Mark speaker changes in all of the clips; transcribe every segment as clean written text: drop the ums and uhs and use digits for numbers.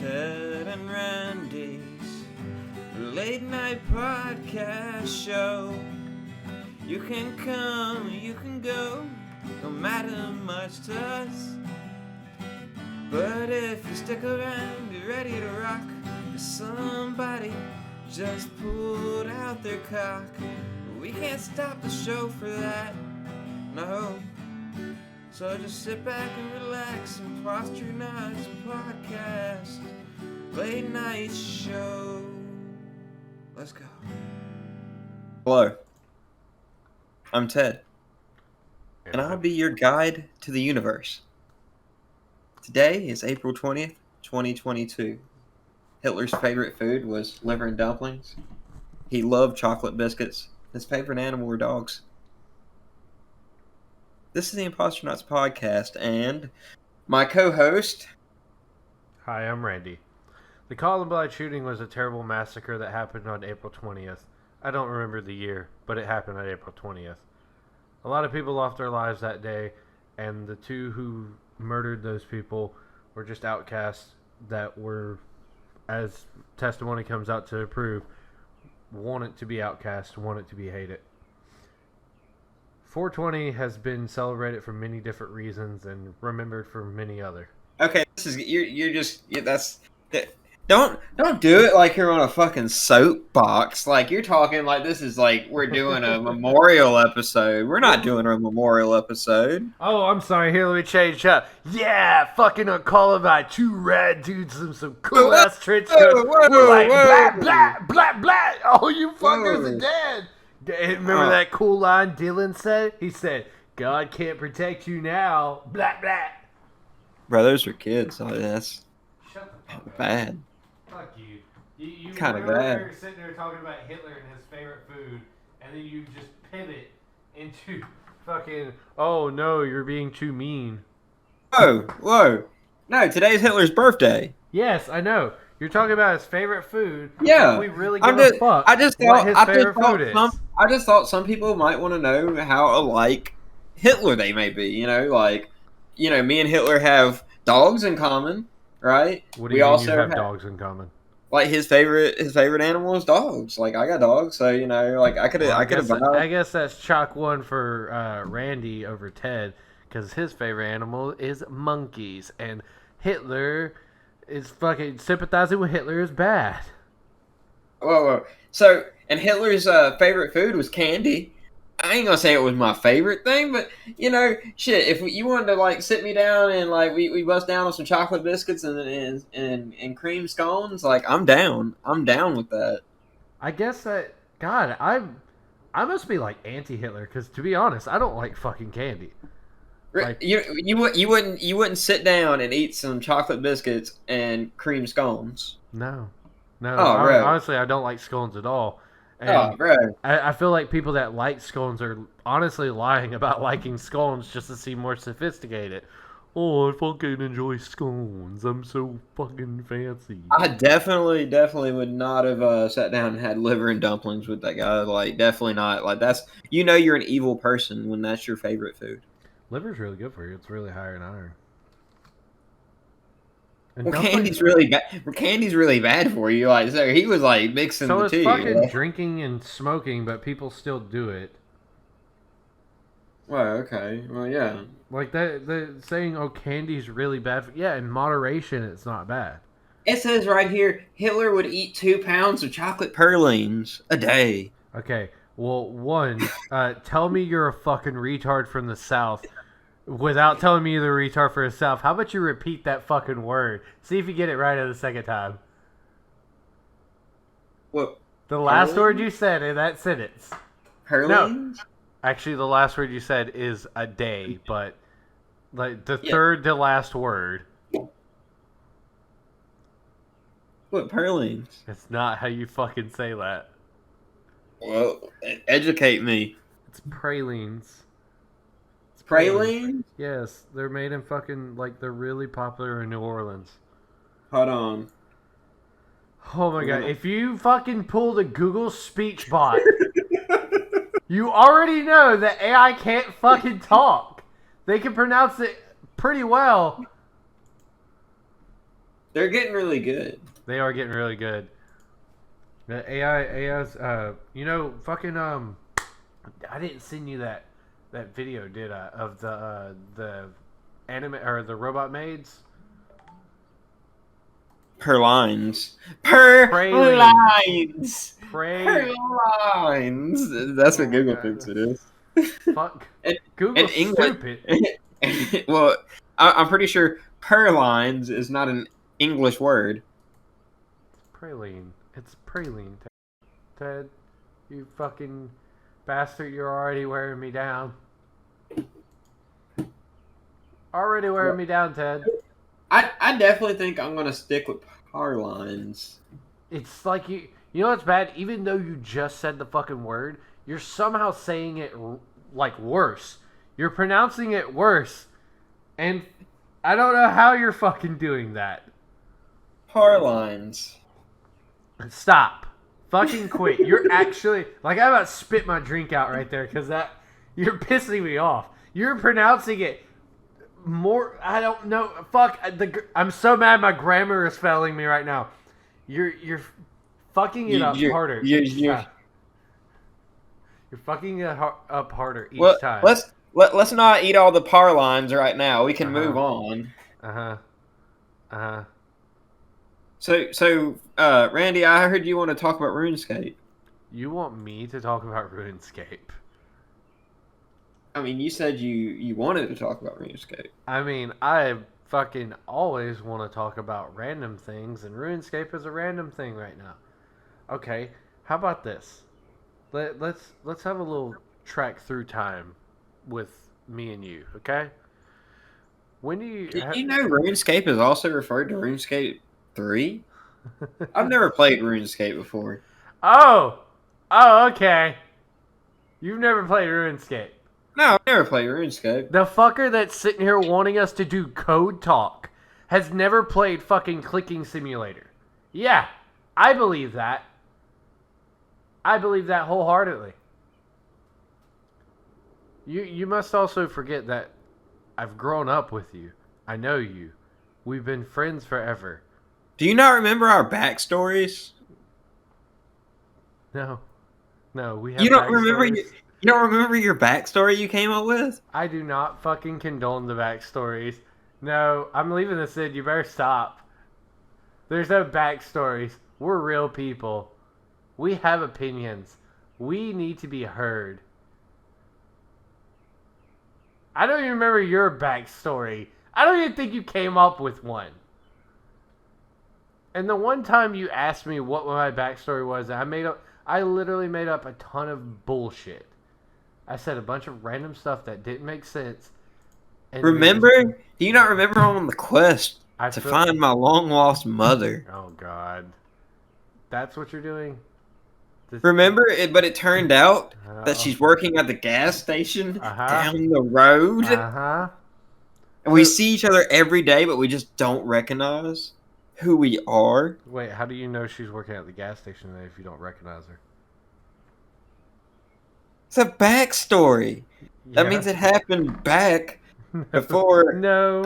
Speaker 1: Ted and Randy's late night podcast show. You can come, you can go, don't matter much to us. But if you stick around, be ready to rock, 'cause somebody just pulled out their cock. We can't stop the show for that, no. So just sit back and relax and posture nice podcast. Late night show. Let's go. Hello. I'm Ted. And I'll be your guide to the universe. Today is April 20th, 2022. Hitler's favorite food was liver and dumplings. He loved chocolate biscuits. His favorite animal were dogs. This is the Imposter Nuts podcast, and my co-host...
Speaker 2: Hi, I'm Randy. The Columbine shooting was a terrible massacre that happened on April 20th. I don't remember the year, but it happened on April 20th. A lot of people lost their lives that day, and the two who murdered those people were just outcasts that were, as testimony comes out to prove, wanted to be outcast, wanted to be hated. 420 has been celebrated for many different reasons and remembered for many other.
Speaker 1: Okay, this is don't do it like you're on a fucking soapbox. Like you're talking like this is like we're doing a memorial episode. We're not doing a memorial episode.
Speaker 2: Oh, I'm sorry. Here, let me change up. Yeah, fucking a Columbine, two rad dudes in some cool ass trench coats. We're like blah blah blah blah. All you fuckers are dead. Remember that cool line Dylan said? He said, "God can't protect you now." Blah blah.
Speaker 1: Bro, those are kids. That's
Speaker 2: Shut the fuck
Speaker 1: bad.
Speaker 2: Up. Fuck you. You
Speaker 1: Kind of
Speaker 2: were
Speaker 1: bad.
Speaker 2: sitting there talking about Hitler and his favorite food, and then you just pivot into fucking, oh no, you're being too mean.
Speaker 1: Whoa. No, today's Hitler's birthday.
Speaker 2: Yes, I know. You're talking about his favorite food.
Speaker 1: Yeah.
Speaker 2: We really give a fuck
Speaker 1: I just
Speaker 2: what his favorite food is.
Speaker 1: I just thought some people might want to know how alike Hitler they may be. Me and Hitler have dogs in common, right?
Speaker 2: What do you mean you have dogs in common?
Speaker 1: Like his favorite animal is dogs. Like I got dogs, so I could have.
Speaker 2: I guess that's chalk one for Randy over Ted, because his favorite animal is monkeys, and Hitler is fucking sympathizing with Hitler is bad.
Speaker 1: Whoa. So, and Hitler's favorite food was candy. I ain't gonna say it was my favorite thing, but shit. If you wanted to like sit me down and like we bust down on some chocolate biscuits and cream scones, like I'm down. I'm down with that.
Speaker 2: I guess that I must be like anti-Hitler, because to be honest, I don't like fucking candy. Like,
Speaker 1: you wouldn't sit down and eat some chocolate biscuits and cream scones.
Speaker 2: No.
Speaker 1: Right.
Speaker 2: Honestly, I don't like scones at all. And
Speaker 1: right.
Speaker 2: I feel like people that like scones are honestly lying about liking scones just to seem more sophisticated. Oh, I fucking enjoy scones. I'm so fucking fancy.
Speaker 1: I definitely would not have sat down and had liver and dumplings with that guy. Like, definitely not. Like, that's you're an evil person when that's your favorite food.
Speaker 2: Liver's really good for you. It's really higher in iron. And
Speaker 1: well, candy's really bad. Candy's really bad for you. Like, so he was like mixing the two.
Speaker 2: So it's fucking drinking and smoking, but people still do it.
Speaker 1: Well, okay. Well, yeah.
Speaker 2: Like the saying, "Oh, candy's really bad." In moderation, it's not bad.
Speaker 1: It says right here, Hitler would eat 2 pounds of chocolate pralines a day.
Speaker 2: Okay. Well, one, tell me you're a fucking retard from the South without telling me you're the retard for the South. How about you repeat that fucking word? See if you get it right the second time.
Speaker 1: What?
Speaker 2: The last word you said in that sentence.
Speaker 1: Pralines?
Speaker 2: No. Actually, the last word you said is a day, but like the third to last word.
Speaker 1: What, pralines?
Speaker 2: It's not how you fucking say that.
Speaker 1: Well, educate me.
Speaker 2: It's pralines.
Speaker 1: It's pralines?
Speaker 2: Yes, they're made in fucking, like, they're really popular in New Orleans.
Speaker 1: Hold on.
Speaker 2: Oh my god, if you fucking pull the Google speech bot, you already know that AI can't fucking talk. They can pronounce it pretty well.
Speaker 1: They're getting really good.
Speaker 2: They are getting really good. The AI's, fucking, I didn't send you that video, did I? Of the anime, or the robot maids?
Speaker 1: Purlines.
Speaker 2: Pralines.
Speaker 1: Purlines.
Speaker 2: Pray.
Speaker 1: Purlines. That's
Speaker 2: Oh
Speaker 1: what
Speaker 2: my
Speaker 1: Google
Speaker 2: God.
Speaker 1: thinks it is.
Speaker 2: Fuck.
Speaker 1: And
Speaker 2: Google's
Speaker 1: English.
Speaker 2: stupid.
Speaker 1: Well, I'm pretty sure purlines is not an English word.
Speaker 2: Praline. It's praline, Ted. You fucking bastard, you're already wearing me down. Already wearing me down, Ted.
Speaker 1: I definitely think I'm gonna stick with purlines.
Speaker 2: It's like you know what's bad? Even though you just said the fucking word, you're somehow saying it like worse. You're pronouncing it worse. And I don't know how you're fucking doing that.
Speaker 1: Purlines.
Speaker 2: Stop. Fucking quit. You're actually like I'm about to spit my drink out right there because that you're pissing me off. You're pronouncing it more. I don't know. Fuck. I'm so mad. My grammar is failing me right now. You're fucking it up harder. You're fucking it up harder each time.
Speaker 1: Let's not eat all the purlines right now. We can move on. So, Randy, I heard you want to talk about RuneScape.
Speaker 2: You want me to talk about RuneScape?
Speaker 1: I mean, you said you wanted to talk about RuneScape.
Speaker 2: I mean, I fucking always want to talk about random things, and RuneScape is a random thing right now. Okay, how about this? Let's have a little track through time with me and you, okay? When do you...
Speaker 1: Did you know RuneScape is also referred to RuneScape 3? I've never played RuneScape before.
Speaker 2: Oh, okay. You've never played RuneScape.
Speaker 1: No, I've never played RuneScape.
Speaker 2: The fucker that's sitting here wanting us to do code talk has never played fucking Clicking Simulator. Yeah, I believe that. I believe that wholeheartedly. You must also forget that I've grown up with you. I know you. We've been friends forever.
Speaker 1: Do you not remember our backstories?
Speaker 2: No, we have.
Speaker 1: You don't remember? You don't remember your backstory you came up with?
Speaker 2: I do not fucking condone the backstories. No, I'm leaving this in. You better stop. There's no backstories. We're real people. We have opinions. We need to be heard. I don't even remember your backstory. I don't even think you came up with one. And the one time you asked me what my backstory was, I literally made up a ton of bullshit. I said a bunch of random stuff that didn't make sense. And
Speaker 1: remember? Do you not remember on the quest to find my long lost mother?
Speaker 2: Oh God, that's what you're doing.
Speaker 1: Remember it, but it turned out that she's working at the gas station down the road. And we see each other every day, but we just don't recognize who we are.
Speaker 2: Wait, how do you know she's working at the gas station if you don't recognize her?
Speaker 1: It's a backstory.
Speaker 2: Yeah.
Speaker 1: That means it happened back before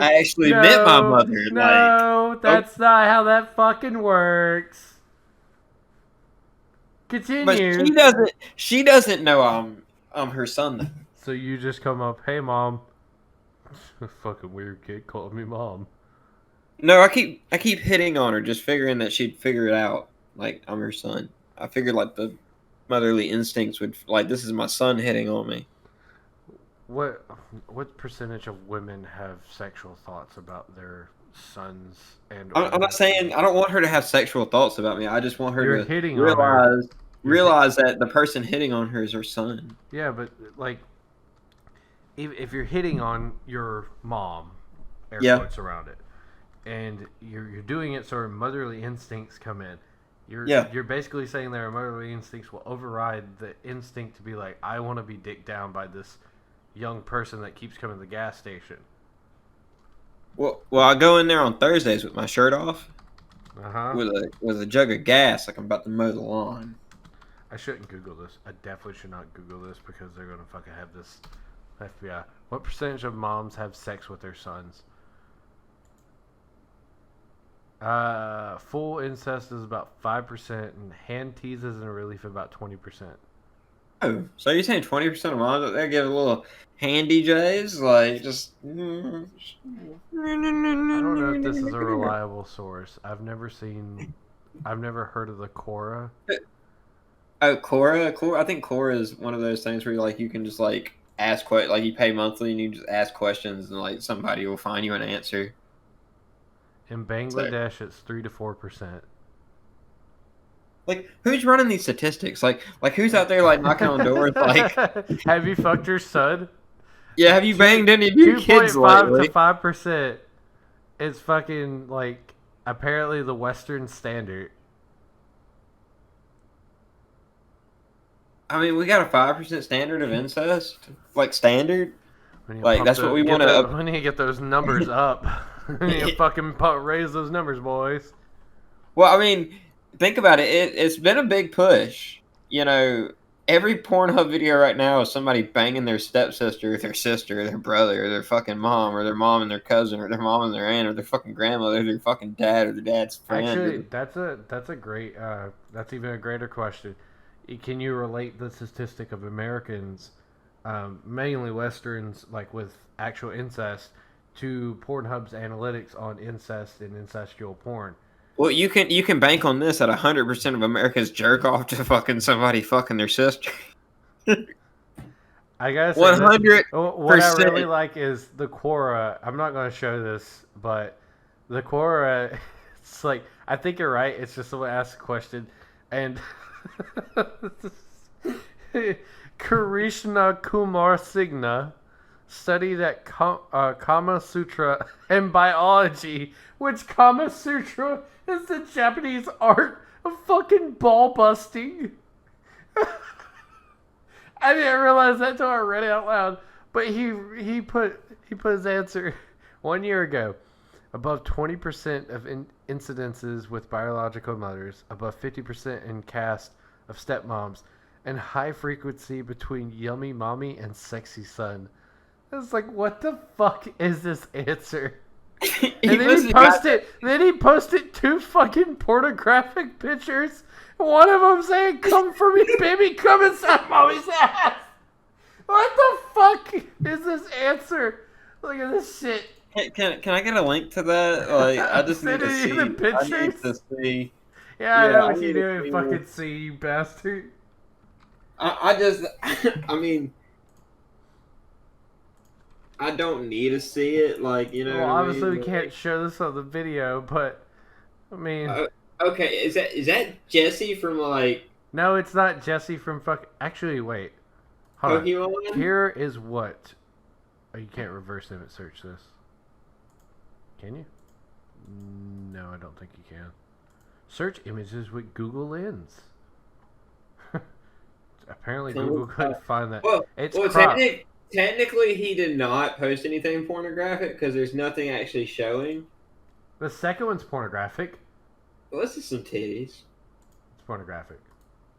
Speaker 1: I actually met my mother.
Speaker 2: No, that's not how that fucking works. Continue.
Speaker 1: But she doesn't know I'm her son though.
Speaker 2: So you just come up, hey mom. Fucking weird kid calling me mom.
Speaker 1: No, I keep hitting on her, just figuring that she'd figure it out. Like I'm her son. I figured like the motherly instincts would this is my son hitting on me.
Speaker 2: What percentage of women have sexual thoughts about their sons? And
Speaker 1: I'm not saying I don't want her to have sexual thoughts about me. I just want her to realize that the person hitting on her is her son.
Speaker 2: Yeah, but like, if you're hitting on your mom, air quotes around it, and you're doing it so her motherly instincts come in, you're basically saying that her motherly instincts will override the instinct to be like, I want to be dicked down by this young person that keeps coming to the gas station.
Speaker 1: Well, I go in there on Thursdays with my shirt off, with a jug of gas, like I'm about to mow the lawn.
Speaker 2: I shouldn't Google this. I definitely should not Google this because they're gonna fucking have this FBI. What percentage of moms have sex with their sons? Full incest is about 5%, and hand teases and relief about 20%.
Speaker 1: Oh, so you're saying 20% of moms out there give a little handy J's? Like, just.
Speaker 2: I don't know if this is a reliable source. I've never heard of the Quora.
Speaker 1: Oh, Quora? I think Quora is one of those things where you can just ask like you pay monthly and you just ask questions and like somebody will find you an answer.
Speaker 2: In Bangladesh, it's 3 to 4%.
Speaker 1: Like, who's running these statistics? Like who's out there knocking on doors? Like,
Speaker 2: have you fucked your son?
Speaker 1: yeah, have you banged any of your kids
Speaker 2: 2.5
Speaker 1: lately?
Speaker 2: to 5%. It's fucking apparently the Western standard.
Speaker 1: I mean, we got a 5% standard of incest. Standard. That's what we want
Speaker 2: to. We need to get those numbers up. We need to fucking raise those numbers, boys.
Speaker 1: Well, I mean, think about it. It's been a big push. Every Pornhub video right now is somebody banging their stepsister, their sister, their brother, or their fucking mom, or their mom and their cousin, or their mom and their aunt, or their fucking grandmother, or their fucking dad, or their dad's friend.
Speaker 2: Actually, that's a great. That's even a greater question. Can you relate the statistic of Americans, mainly Westerns, with actual incest, to Pornhub's analytics on incest and incestual porn?
Speaker 1: Well, you can bank on this that 100% of Americans jerk off to fucking somebody fucking their sister.
Speaker 2: I guess
Speaker 1: 100%.
Speaker 2: What I really like is the Quora. I'm not going to show this, but the Quora. It's I think you're right. It's just someone asks a question, and Krishna Kumar Signa studied at Kama Sutra and biology, which Kama Sutra is the Japanese art of fucking ball busting. I didn't realize that until I read it out loud. But he put his answer 1 year ago. Above 20% of incidences with biological mothers, above 50% in cast of stepmoms, and high frequency between yummy mommy and sexy son. It's what the fuck is this answer? And then he posted 2 fucking pornographic pictures. One of them saying, "Come for me, baby, come inside mommy's ass." What the fuck is this answer? Look at this shit.
Speaker 1: Can I get a link to that? I just need to see.
Speaker 2: The pictures?
Speaker 1: I need to see.
Speaker 2: Yeah, I know what you do. Fucking see, you bastard.
Speaker 1: I mean, I don't need to see it.
Speaker 2: Well, obviously we can't show this on the video, but I mean.
Speaker 1: Okay, is that Jesse from
Speaker 2: No, it's not Jesse from Actually, wait. Hold
Speaker 1: Pokemon?
Speaker 2: on. Here is what. Oh, you can't reverse image search this. Can you? No, I don't think you can. Search images with Google Lens. Apparently, Google couldn't find that.
Speaker 1: Well,
Speaker 2: cropped.
Speaker 1: Technically, he did not post anything pornographic because there's nothing actually showing.
Speaker 2: The second one's pornographic.
Speaker 1: Well, this is some titties.
Speaker 2: It's pornographic.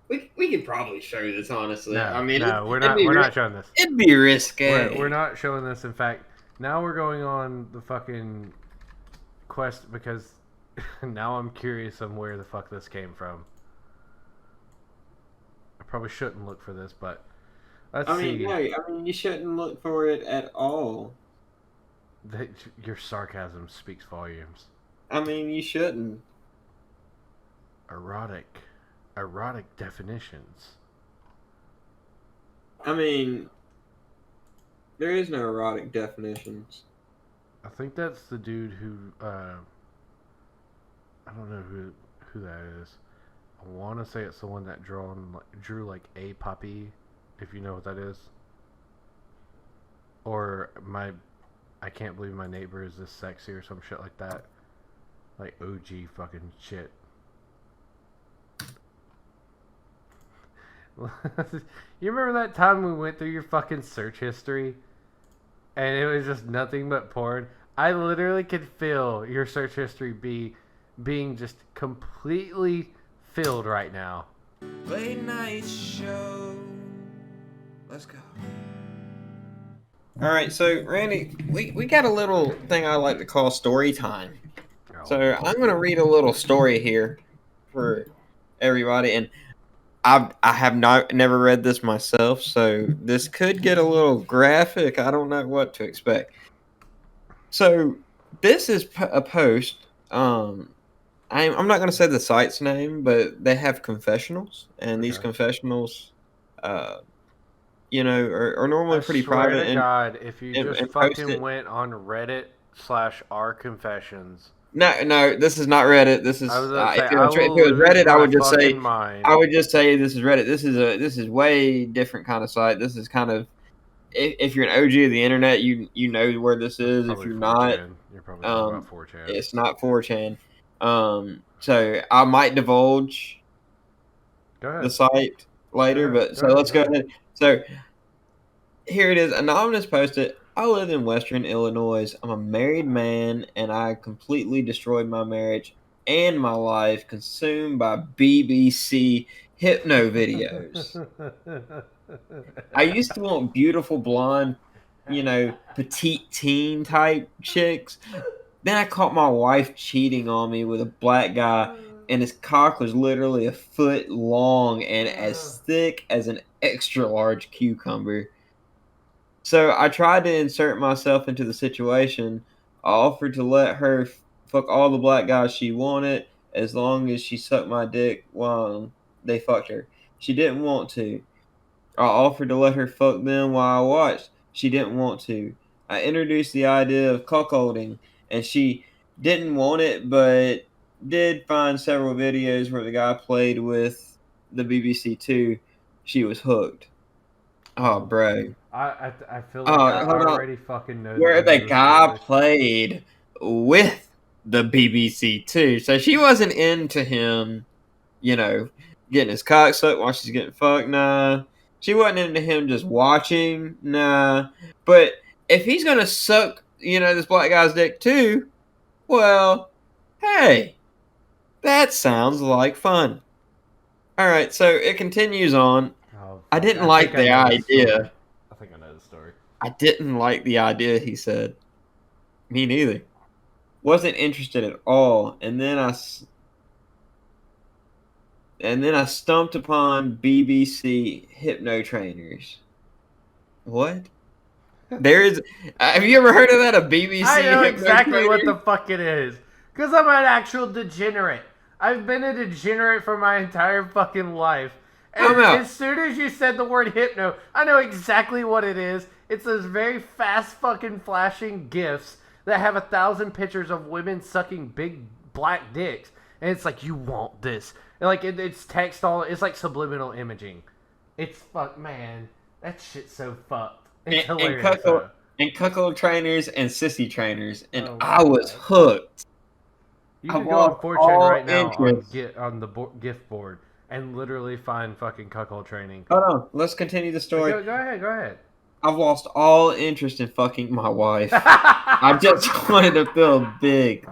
Speaker 1: We could probably show this, honestly.
Speaker 2: No,
Speaker 1: I mean,
Speaker 2: we're not showing this.
Speaker 1: It'd be risque.
Speaker 2: We're not showing this. In fact, now we're going on the fucking quest because now I'm curious on where the fuck this came from. I probably shouldn't look for this, but let's see.
Speaker 1: No, you shouldn't look for it at all.
Speaker 2: Your sarcasm speaks volumes.
Speaker 1: I mean, you shouldn't.
Speaker 2: Erotic definitions.
Speaker 1: I mean, there is no erotic definitions.
Speaker 2: I think that's the dude who, I don't know who that is. I want to say it's the one that drew a puppy, if you know what that is. Or I can't believe my neighbor is this sexy or some shit like that. OG fucking shit. You remember that time we went through your fucking search history and it was just nothing but porn? I literally could feel your search history being just completely filled right now.
Speaker 1: Late night show. Let's go. Alright, so Randy, we got a little thing I like to call story time. So I'm going to read a little story here for everybody, and I have never read this myself, so this could get a little graphic. I don't know what to expect. So this is a post. I'm not going to say the site's name, but they have confessionals, and these
Speaker 2: Okay.
Speaker 1: confessionals, uh, are normally
Speaker 2: I
Speaker 1: pretty
Speaker 2: swear
Speaker 1: private
Speaker 2: to
Speaker 1: and
Speaker 2: God, if you
Speaker 1: and,
Speaker 2: just
Speaker 1: and post
Speaker 2: fucking
Speaker 1: it.
Speaker 2: went on Reddit/r confessions,
Speaker 1: No, this is not Reddit. This
Speaker 2: I was
Speaker 1: is
Speaker 2: gonna say
Speaker 1: if it
Speaker 2: I
Speaker 1: was if
Speaker 2: will
Speaker 1: it was
Speaker 2: lose
Speaker 1: Reddit,
Speaker 2: my fucking
Speaker 1: I
Speaker 2: mind.
Speaker 1: would just say this is Reddit. This is way different kind of site. This is kind of if you're an OG of the internet, you know where this
Speaker 2: It's
Speaker 1: is. If
Speaker 2: probably
Speaker 1: you're not,
Speaker 2: 4chan. You're probably talking about 4chan.
Speaker 1: it's not 4chan. So I might divulge
Speaker 2: Go
Speaker 1: the
Speaker 2: ahead.
Speaker 1: site
Speaker 2: Go
Speaker 1: later,
Speaker 2: ahead.
Speaker 1: but
Speaker 2: Go
Speaker 1: so
Speaker 2: ahead.
Speaker 1: let's
Speaker 2: Go
Speaker 1: go
Speaker 2: ahead.
Speaker 1: ahead. So here it is. Anonymous posted, I live in Western Illinois. I'm a married man, and I completely destroyed my marriage and my life consumed by BBC hypno videos. I used to want beautiful blonde, petite teen type chicks. Then I caught my wife cheating on me with a black guy, and his cock was literally a foot long and as thick as an extra large cucumber. So I tried to insert myself into the situation. I offered to let her fuck all the black guys she wanted as long as she sucked my dick while they fucked her. She didn't want to. I offered to let her fuck them while I watched. She didn't want to. I introduced the idea of cuckolding, and she didn't want it, but did find several videos where the guy played with the BBC too. She was hooked. Oh,
Speaker 2: Oh,
Speaker 1: bro.
Speaker 2: I feel like I
Speaker 1: Oh, hold on.
Speaker 2: already fucking know the
Speaker 1: Where
Speaker 2: end
Speaker 1: the
Speaker 2: of the
Speaker 1: guy
Speaker 2: story.
Speaker 1: played with the BBC too. So she wasn't into him, you know, getting his cock sucked while she's getting fucked. Nah. She wasn't into him just watching. Nah. But if he's gonna suck, this black guy's dick too, well, hey, that sounds like fun. All right, so it continues on.
Speaker 2: Oh
Speaker 1: I
Speaker 2: fuck!
Speaker 1: didn't
Speaker 2: I think
Speaker 1: like
Speaker 2: I
Speaker 1: the
Speaker 2: know the story.
Speaker 1: idea.
Speaker 2: I think I know the story.
Speaker 1: I didn't like the idea, he said. Me neither. Wasn't interested at all. And then I stumped upon BBC hypno trainers. What? There is. Have you ever heard of that? A
Speaker 2: I
Speaker 1: BBC
Speaker 2: know
Speaker 1: hypno
Speaker 2: exactly what the
Speaker 1: trainer?
Speaker 2: fuck it is. Because I'm an actual degenerate. I've been a degenerate for my entire fucking life.
Speaker 1: Time
Speaker 2: And
Speaker 1: out.
Speaker 2: as soon as you said the word hypno, I know exactly what it is. It's those very fast fucking flashing gifs that have 1,000 pictures of women sucking big black dicks. And it's like, you want this. And like, it's text all, it's like subliminal imaging. It's fuck, man. That shit's so fucked. It's
Speaker 1: And
Speaker 2: hilarious,
Speaker 1: cuckold
Speaker 2: though.
Speaker 1: and cuckold trainers and sissy trainers, and
Speaker 2: Oh my
Speaker 1: I was
Speaker 2: god.
Speaker 1: hooked.
Speaker 2: You
Speaker 1: I
Speaker 2: could go on
Speaker 1: lost
Speaker 2: 4chan
Speaker 1: all
Speaker 2: right now
Speaker 1: interest.
Speaker 2: on the gift board and literally find fucking cuckold training.
Speaker 1: Hold on. Let's continue the story.
Speaker 2: Go ahead, go ahead.
Speaker 1: I've lost all interest in fucking my wife. I just wanted to feel big,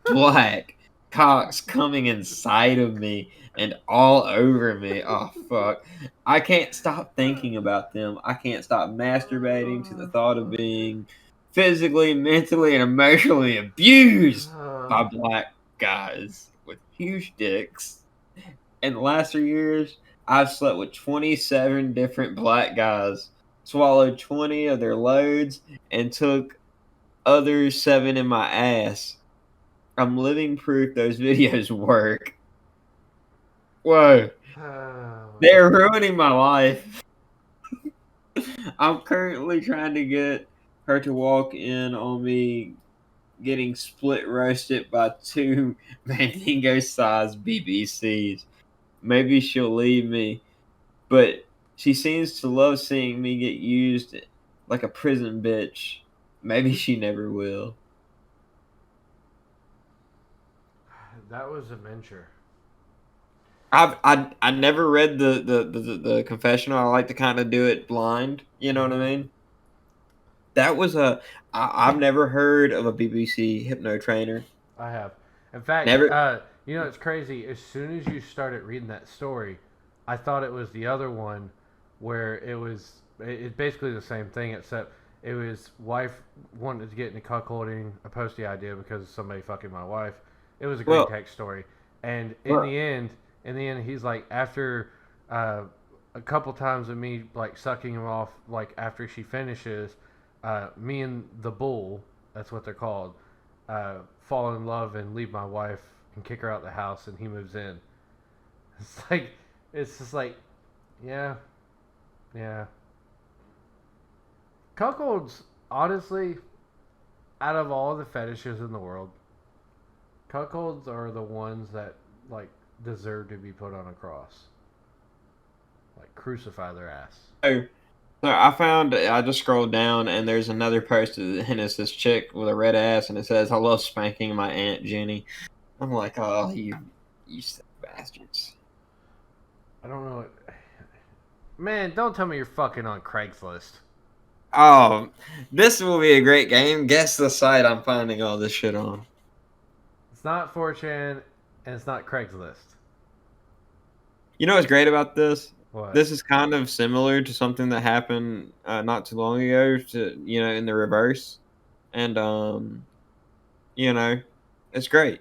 Speaker 1: black cocks coming inside of me and all over me. Oh, fuck. I can't stop thinking about them. I can't stop masturbating to the thought of being physically, mentally, and emotionally abused by black guys with huge dicks. In the last 3 years, I've slept with 27 different black guys, swallowed 20 of their loads, and took other 7 in my ass. I'm living proof those videos work. Whoa. They're ruining my life. I'm currently trying to get her to walk in on me getting split roasted by 2 Mandingo sized BBCs. Maybe she'll leave me, but she seems to love seeing me get used like a prison bitch. Maybe she never will.
Speaker 2: That was a venture.
Speaker 1: I never read the confessional. I like to kind of do it blind. You know what I mean? That was I've never heard of a BBC hypno trainer.
Speaker 2: I have. In fact,
Speaker 1: Never.
Speaker 2: it's crazy. As soon as you started reading that story, I thought it was the other one where it's basically the same thing, except It was wife wanted to get into cuckolding. I posted the idea because of somebody fucking my wife. It was a great
Speaker 1: Well,
Speaker 2: text story, and
Speaker 1: well,
Speaker 2: in the end, he's like after uh, a couple times of me like sucking him off, like after she finishes, me and the bull, that's what they're called, fall in love and leave my wife and kick her out the house, and he moves in. It's like it's just like, yeah, yeah. Cuckolds, honestly, out of all the fetishes in the world, cuckolds are the ones that like deserve to be put on a cross, like crucify their ass.
Speaker 1: so, I just scrolled down and there's another post and it's this chick with a red ass and it says, "I love spanking my Aunt Jenny." I'm like, oh, you sick bastards.
Speaker 2: I don't know. Man, don't tell me you're fucking on Craigslist.
Speaker 1: Oh, this will be a great game. Guess the site I'm finding all this shit on.
Speaker 2: It's not 4chan and it's not Craigslist.
Speaker 1: You know what's great about this?
Speaker 2: What?
Speaker 1: This is kind of similar to something that happened not too long ago. To in the reverse, and you know, it's great.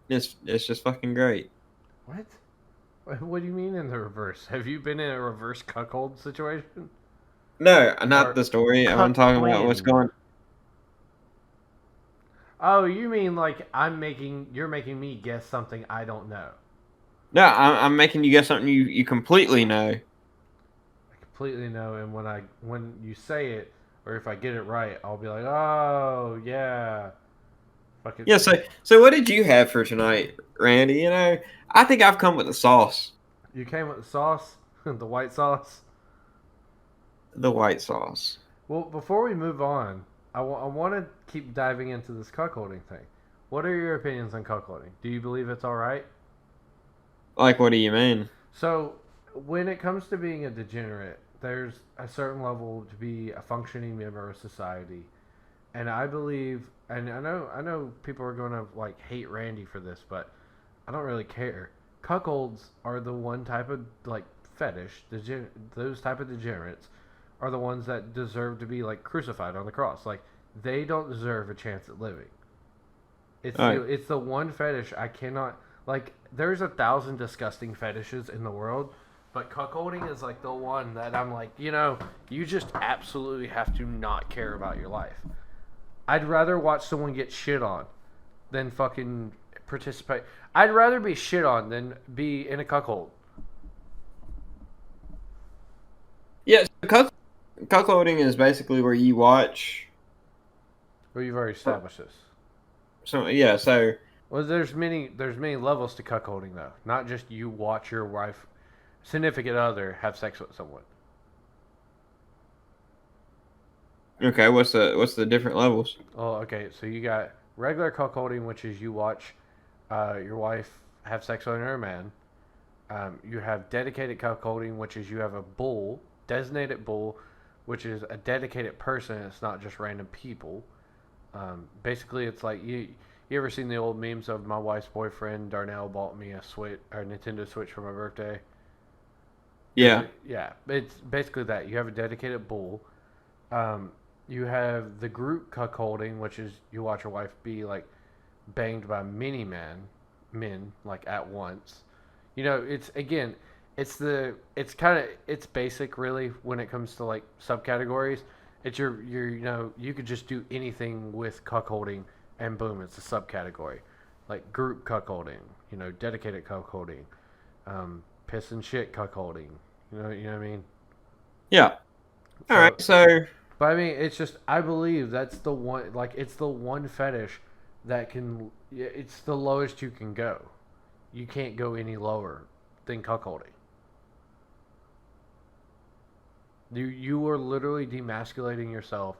Speaker 1: It's just fucking great.
Speaker 2: What? What do you mean in the reverse? Have you been in a reverse cuckold situation?
Speaker 1: No, not
Speaker 2: Or
Speaker 1: the story. I'm
Speaker 2: cuck
Speaker 1: talking about what's
Speaker 2: planned?
Speaker 1: going.
Speaker 2: Oh, you mean like you're making me guess something I don't know.
Speaker 1: No, I'm making you guess something you completely know.
Speaker 2: I completely know, and when you say it, or if I get it right, I'll be like, oh yeah, fuck it.
Speaker 1: Yeah. So what did you have for tonight, Randy? I think I've come with the sauce,
Speaker 2: You came with the sauce, the white sauce.
Speaker 1: the white sauce.
Speaker 2: Well, before we move on, I want to keep diving into this cuckolding thing. What are your opinions on cuckolding? Do you believe it's all right?
Speaker 1: Like, what do you mean?
Speaker 2: So, when it comes to being a degenerate, there's a certain level to be a functioning member of society, and I believe, and I know people are going to like hate Randy for this, but I don't really care. Cuckolds are the one type of like fetish, those type of degenerates are the ones that deserve to be like crucified on the cross. Like they don't deserve a chance at living.
Speaker 1: All right.
Speaker 2: It's the one fetish I cannot like. There's 1,000 disgusting fetishes in the world, but cuckolding is like the one that I'm like, you just absolutely have to not care about your life. I'd rather watch someone get shit on than fucking participate. I'd rather be shit on than be in a cuckold.
Speaker 1: Yeah. Cuckolding is basically where you watch.
Speaker 2: Well, you've already established this.
Speaker 1: So yeah. So
Speaker 2: Well, there's many levels to cuckolding though. Not just you watch your wife, significant other have sex with someone.
Speaker 1: okay. What's the different levels?
Speaker 2: Oh, okay. So you got regular cuckolding, which is you watch your wife have sex with another man. You have dedicated cuckolding, which is you have a bull, designated bull, which is a dedicated person. It's not just random people. Basically, it's like you ever seen the old memes of my wife's boyfriend Darnell bought me a Switch or Nintendo Switch for my birthday?
Speaker 1: Yeah.
Speaker 2: Yeah, it's basically that. You have a dedicated bull. Um, you have the group cuckolding, which is you watch your wife be like banged by many men like at once. It's again, it's basic really when it comes to like subcategories. It's you could just do anything with cuckolding and boom, it's a subcategory. Like group cuckolding, dedicated cuckolding, piss and shit cuckolding. You know what I mean?
Speaker 1: Yeah. All
Speaker 2: So,
Speaker 1: right. So
Speaker 2: but I mean, it's just I believe that's the one. Like, it's the one fetish that can. It's the lowest you can go. You can't go any lower than cuckolding. You are literally demasculating yourself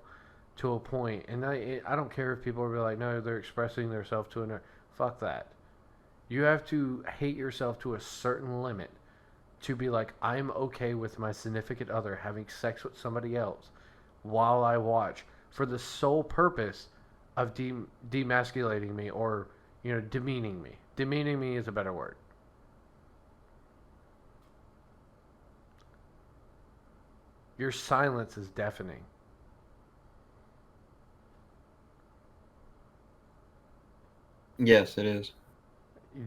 Speaker 2: to a point, and I don't care if people are like, no, they're expressing themselves to another. Fuck that. You have to hate yourself to a certain limit to be like, I'm okay with my significant other having sex with somebody else while I watch for the sole purpose of demasculating me or, demeaning me. Demeaning me is a better word. Your silence is deafening.
Speaker 1: Yes, it is.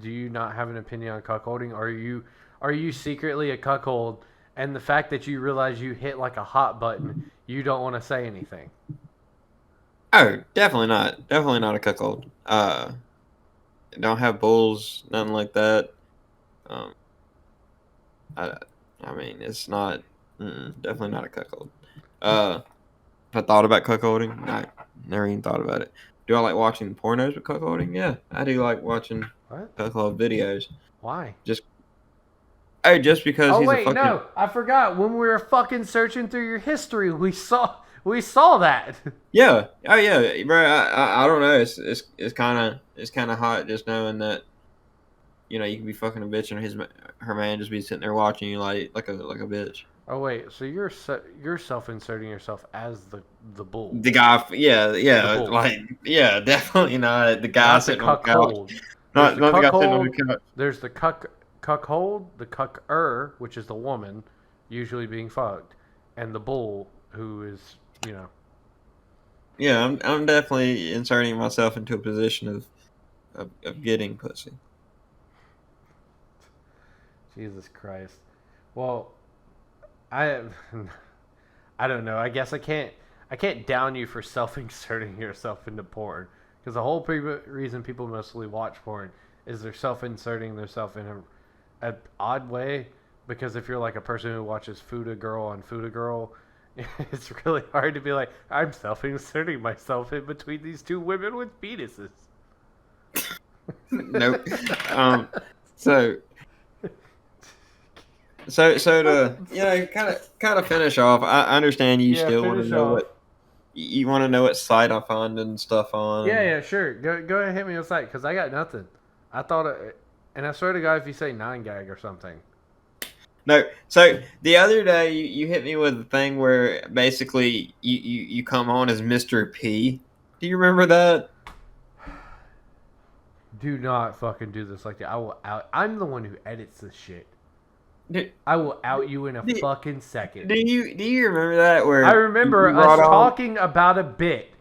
Speaker 2: Do you not have an opinion on cuckolding? Are you secretly a cuckold, and the fact that you realize you hit like a hot button, you don't want to say anything?
Speaker 1: Oh, definitely not. Definitely not a cuckold. Don't have bulls, nothing like that. Um, I, I mean, it's not. Definitely not a cuckold. Uh, if I thought about cuckolding, no, never even thought about it. Do I like watching pornos with cuckolding? Yeah, I do like watching
Speaker 2: What?
Speaker 1: cuckold videos.
Speaker 2: Why?
Speaker 1: Just just because
Speaker 2: Oh
Speaker 1: he's a
Speaker 2: wait,
Speaker 1: fucking
Speaker 2: no, I forgot. When we were fucking searching through your history, we saw that.
Speaker 1: yeah. Oh yeah, bro. I don't know. It's kind of hot just knowing that you can be fucking a bitch and her man just be sitting there watching you like a bitch.
Speaker 2: Oh wait, so you're self-inserting yourself as the bull,
Speaker 1: The guy, yeah,
Speaker 2: the
Speaker 1: yeah,
Speaker 2: bull,
Speaker 1: like yeah, definitely not the guy
Speaker 2: not the
Speaker 1: sitting on the couch.
Speaker 2: cuckold. There's
Speaker 1: Not
Speaker 2: the
Speaker 1: not the guy sitting on
Speaker 2: cuckold.
Speaker 1: the couch.
Speaker 2: There's the cuckold, the cucker, which is the woman usually being fucked, and the bull, who is
Speaker 1: Yeah, I'm definitely inserting myself into a position of getting pussy.
Speaker 2: Jesus Christ. Well, I I don't know. I guess I can't down you for self-inserting yourself into porn because the whole reason people mostly watch porn is they're self-inserting themselves in a odd way. Because if you're like a person who watches Fuda Girl on Fuda Girl, it's really hard to be like, I'm self-inserting myself in between these two women with penises.
Speaker 1: Nope. Um. So so to kind of finish off, I understand you
Speaker 2: Yeah,
Speaker 1: still want to
Speaker 2: finish
Speaker 1: know
Speaker 2: off.
Speaker 1: what you want to know what site I find and stuff on.
Speaker 2: Yeah, yeah, sure. Go ahead and hit me on site because I got nothing. I thought, and I swear to God, if you say 9gag or something.
Speaker 1: No, so the other day you hit me with a thing where basically you come on as Mr. P. Do you remember that?
Speaker 2: Do not fucking do this like that. I will out. I'm the one who edits this shit.
Speaker 1: Do,
Speaker 2: I will out you in a
Speaker 1: do,
Speaker 2: fucking second.
Speaker 1: do you remember that where
Speaker 2: I remember
Speaker 1: you
Speaker 2: us
Speaker 1: brought on?
Speaker 2: talking about a bit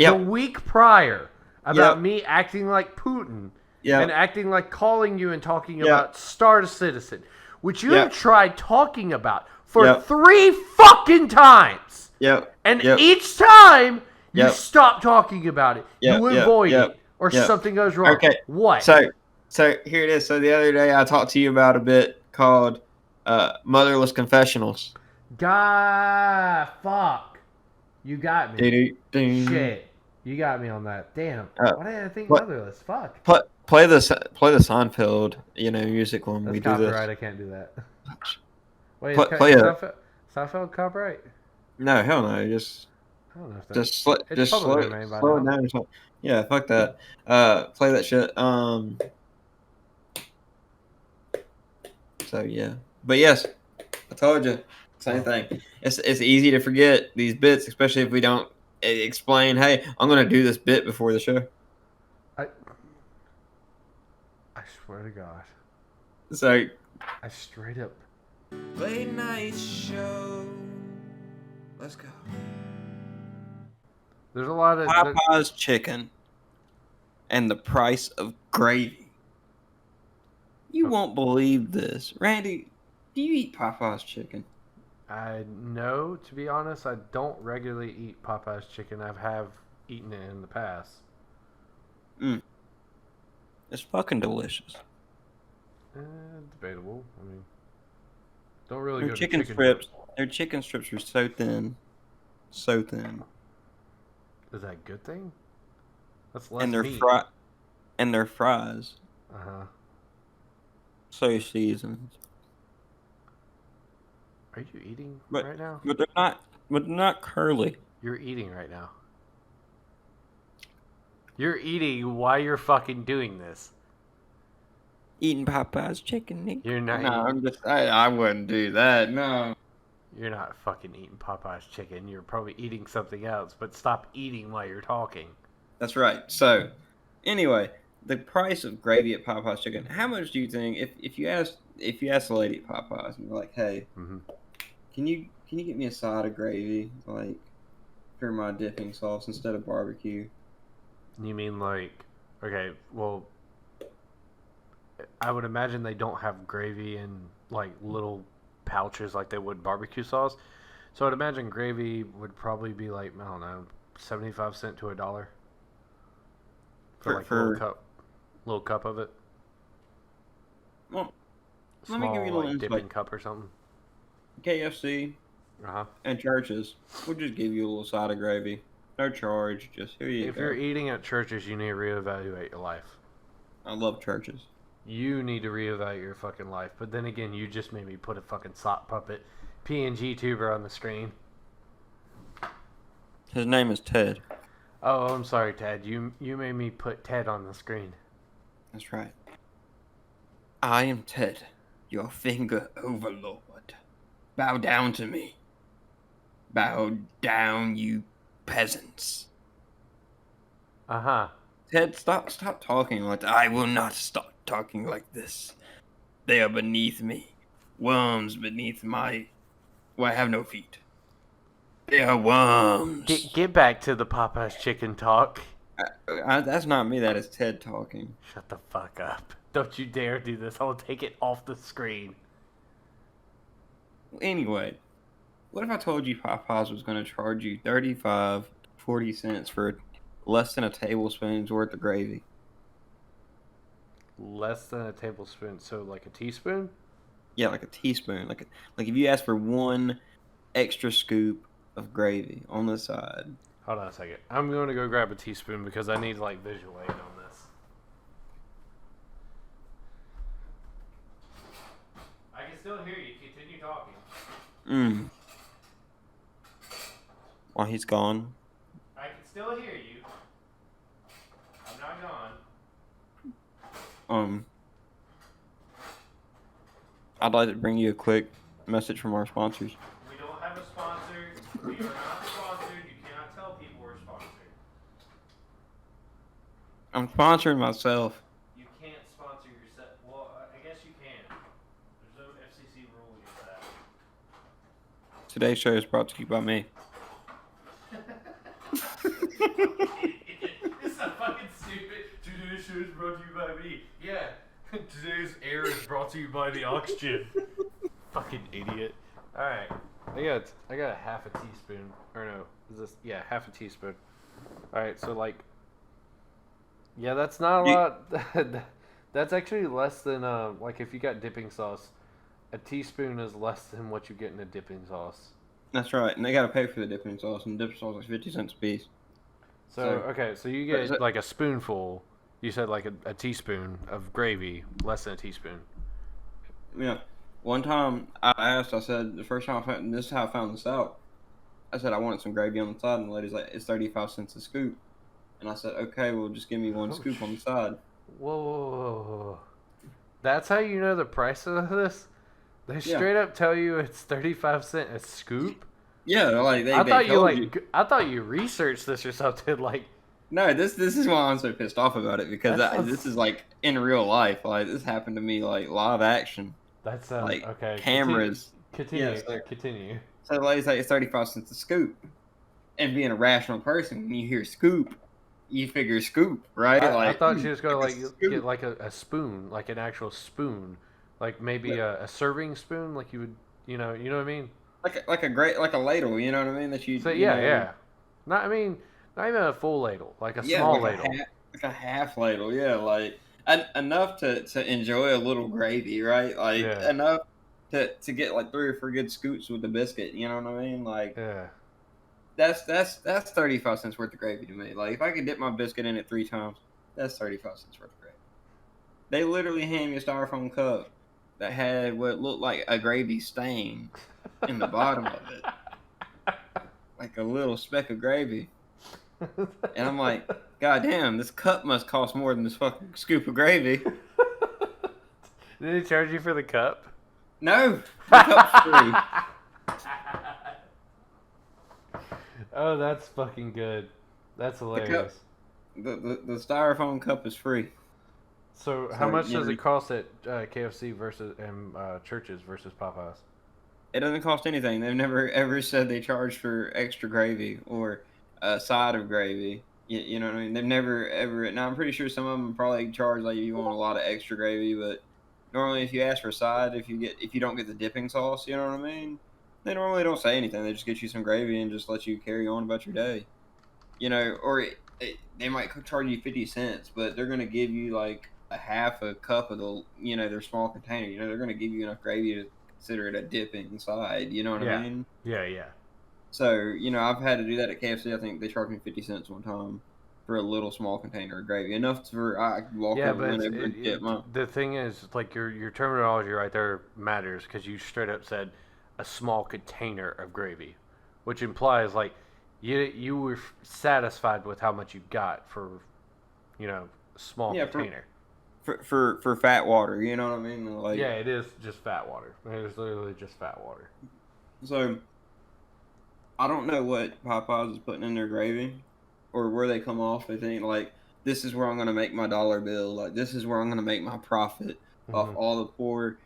Speaker 2: the
Speaker 1: Yep,
Speaker 2: week prior about
Speaker 1: yep,
Speaker 2: me acting like Putin and
Speaker 1: yep,
Speaker 2: acting like calling you and talking
Speaker 1: yep,
Speaker 2: about Star Citizen, which you have
Speaker 1: yep,
Speaker 2: tried talking about for
Speaker 1: yep,
Speaker 2: 3 fucking times.
Speaker 1: yep,
Speaker 2: And
Speaker 1: yep,
Speaker 2: each time you
Speaker 1: yep,
Speaker 2: stop talking about it,
Speaker 1: yep,
Speaker 2: you
Speaker 1: yep,
Speaker 2: avoid
Speaker 1: yep,
Speaker 2: it, or
Speaker 1: yep.
Speaker 2: something goes wrong.
Speaker 1: Okay,
Speaker 2: What?
Speaker 1: so so here it is. So the other day I talked to you about a bit called Motherless Confessionals.
Speaker 2: God, fuck. You got me.
Speaker 1: Doo-doo-doo.
Speaker 2: Shit. You got me on that. Damn.
Speaker 1: Uh,
Speaker 2: Why did I think
Speaker 1: play,
Speaker 2: motherless? Fuck.
Speaker 1: play the Seinfeld music when
Speaker 2: That's
Speaker 1: we do this.
Speaker 2: copyright. I can't do that. Wait,
Speaker 1: Play
Speaker 2: is
Speaker 1: a
Speaker 2: Seinfeld copyright?
Speaker 1: no, hell no,
Speaker 2: I don't know if that. It's
Speaker 1: just
Speaker 2: public
Speaker 1: slow
Speaker 2: domain by
Speaker 1: slow it
Speaker 2: now.
Speaker 1: down or something. Yeah, fuck that. Play that shit. So yeah, but yes, I told you, same thing. It's easy to forget these bits, especially if we don't explain. Hey, I'm gonna do this bit before the show.
Speaker 2: I I swear to God.
Speaker 1: So
Speaker 2: I straight up.
Speaker 1: late night show. Let's go.
Speaker 2: There's a lot of.
Speaker 1: Popeye's chicken and the price of gravy. You won't believe this, Randy. Do you eat Popeye's chicken?
Speaker 2: I know, to be honest, I don't regularly eat Popeye's chicken. Have eaten it in the past.
Speaker 1: It's fucking delicious.
Speaker 2: Debatable. I mean, don't really
Speaker 1: Their
Speaker 2: go
Speaker 1: chicken
Speaker 2: to chicken.
Speaker 1: strips. Their chicken strips are so thin, so thin,
Speaker 2: Is that a good thing? That's less
Speaker 1: and their
Speaker 2: meat.
Speaker 1: fries
Speaker 2: Uh huh.
Speaker 1: so seasoned.
Speaker 2: Are you eating
Speaker 1: But
Speaker 2: right now?
Speaker 1: but they're not curly.
Speaker 2: You're eating right now. You're eating while you're fucking doing this.
Speaker 1: Eating Popeye's chicken, Nick.
Speaker 2: You're not.
Speaker 1: No, I wouldn't do that. No.
Speaker 2: You're not fucking eating Popeye's chicken. You're probably eating something else. But stop eating while you're talking.
Speaker 1: That's right. So, anyway, the price of gravy at Popeye's chicken. How much do you think if you ask the lady at Popeye's and you're like, hey, can you get me a side of gravy like for my dipping sauce instead of barbecue?
Speaker 2: You mean like Okay, well, I would imagine they don't have gravy in like little pouches like they would barbecue sauce. So I'd imagine gravy would probably be like, I don't know, 75 cents to $1 for like a
Speaker 1: For
Speaker 2: little cup of it.
Speaker 1: well, let me give you
Speaker 2: Small
Speaker 1: a little
Speaker 2: like
Speaker 1: insight.
Speaker 2: dipping cup or something.
Speaker 1: KFC
Speaker 2: Uh-huh.
Speaker 1: and churches will just give you a little side of gravy, no charge. Just here you
Speaker 2: If you're
Speaker 1: go.
Speaker 2: eating at churches, you need to reevaluate your life.
Speaker 1: I love churches.
Speaker 2: You need to reevaluate your fucking life. But then again, you just made me put a fucking sock puppet PNG tuber on the screen.
Speaker 1: His name is Ted.
Speaker 2: Oh, I'm sorry, Ted. You made me put Ted on the screen.
Speaker 1: That's right. I am Ted, your finger overlord. Bow down to me. Bow down, you peasants.
Speaker 2: Uh-huh.
Speaker 1: Ted, stop talking like that. I will not stop talking like this. They are beneath me. Worms beneath my... Well, I have no feet. They are worms.
Speaker 2: Get back to the Popeye's chicken talk.
Speaker 1: That's not me. That is Ted talking.
Speaker 2: Shut the fuck up. Don't you dare do this. I'll take it off the screen.
Speaker 1: Anyway, what if I told you Popeyes was going to charge you 35, 40 cents for less than a tablespoon's worth of gravy?
Speaker 2: Less than a tablespoon, so like a teaspoon?
Speaker 1: Yeah, like a teaspoon. Like if you ask for one extra scoop of gravy on the side.
Speaker 2: Hold on a second. I'm going to go grab a teaspoon because I need like visual aid on this. I can still hear you. Continue talking.
Speaker 1: While he's gone.
Speaker 2: I can still hear you. I'm not gone.
Speaker 1: I'd like to bring you a quick message from our sponsors.
Speaker 2: We don't have a sponsor. We are not sponsored. You cannot tell people we're sponsored.
Speaker 1: I'm sponsoring myself.
Speaker 2: You can't sponsor yourself. Well, I guess you can. There's no FCC rule against that.
Speaker 1: Today's show is brought to you by me.
Speaker 2: It's not fucking stupid. Today's show is brought to you by me. Yeah. Today's air is brought to you by the oxygen. Fucking idiot. Alright. I got a half a teaspoon. Or no. Is this half a teaspoon. Alright, so like yeah, that's not a lot. That's actually less than like if you got dipping sauce, a teaspoon is less than what you get in a dipping sauce.
Speaker 1: That's right, and they gotta pay for the dipping sauce, and the dipping sauce is 50 cents a piece.
Speaker 2: So okay, so you get like a spoonful. You said like a teaspoon of gravy, less than a teaspoon.
Speaker 1: Yeah. One time I said, the first time this is how I found this out. I said I wanted some gravy on the side, and the lady's like, it's 35 cents a scoop. And I said, okay, well, just give me one scoop on the side.
Speaker 2: Whoa. That's how you know the price of this? They straight up tell you it's 35 cents a scoop?
Speaker 1: Yeah, like
Speaker 2: I thought you researched this or something. Like,
Speaker 1: no, this is why I'm so pissed off about it, because this is like in real life. Like, this happened to me, like live action.
Speaker 2: That's
Speaker 1: like
Speaker 2: okay.
Speaker 1: cameras.
Speaker 2: Continue.
Speaker 1: So the lady's like, it's 35 cents a scoop. And being a rational person, when you hear scoop, you figure scoop, right?
Speaker 2: I thought she was gonna like get like a spoon, like an actual spoon, like maybe a serving spoon, like you would, you know what I mean?
Speaker 1: Like a ladle, you know what I mean? That you.
Speaker 2: So not even a full ladle, like a small ladle,
Speaker 1: like a half ladle, yeah, like enough to enjoy a little gravy, right? Like enough to get like 3 or 4 good scoops with the biscuit, you know what I mean? Like that's 35 cents worth of gravy to me. Like if I could dip my biscuit in it 3 times, that's 35 cents worth of gravy. They literally hand me a styrofoam cup that had what looked like a gravy stain in the bottom of it, like a little speck of gravy. And I'm like, God damn, this cup must cost more than this fucking scoop of gravy.
Speaker 2: Did they charge you for the cup?
Speaker 1: No, the cup's free.
Speaker 2: Oh, that's fucking good. That's hilarious.
Speaker 1: The styrofoam cup is free.
Speaker 2: So how much does it cost at KFC versus Churches versus Popeyes?
Speaker 1: It doesn't cost anything. They've never ever said they charge for extra gravy or a side of gravy. You know what I mean? They've never ever. Now I'm pretty sure some of them probably charge like you want a lot of extra gravy, but normally if you ask for a side, if you don't get the dipping sauce, you know what I mean? They normally don't say anything. They just get you some gravy and just let you carry on about your day. Or they might charge you 50 cents, but they're gonna give you like a half a cup of their small container. They're gonna give you enough gravy to consider it a dipping side. You know what I
Speaker 2: Yeah,
Speaker 1: mean?
Speaker 2: yeah.
Speaker 1: So, I've had to do that at KFC. I think they charged me 50 cents one time for a little small container of gravy, enough for I could walk
Speaker 2: Yeah,
Speaker 1: up
Speaker 2: but
Speaker 1: whenever and get my.
Speaker 2: the thing is, like your terminology right there matters because you straight up said a small container of gravy, which implies like you were satisfied with how much you got for a small
Speaker 1: Yeah,
Speaker 2: container.
Speaker 1: for fat water. You know what I mean?
Speaker 2: Yeah, it is just fat water. It is literally just fat water.
Speaker 1: So I don't know what Popeyes is putting in their gravy, or where they come off. They think like this is where I'm gonna make my dollar bill. Like this is where I'm gonna make my profit off
Speaker 2: Hmm.
Speaker 1: all the poor,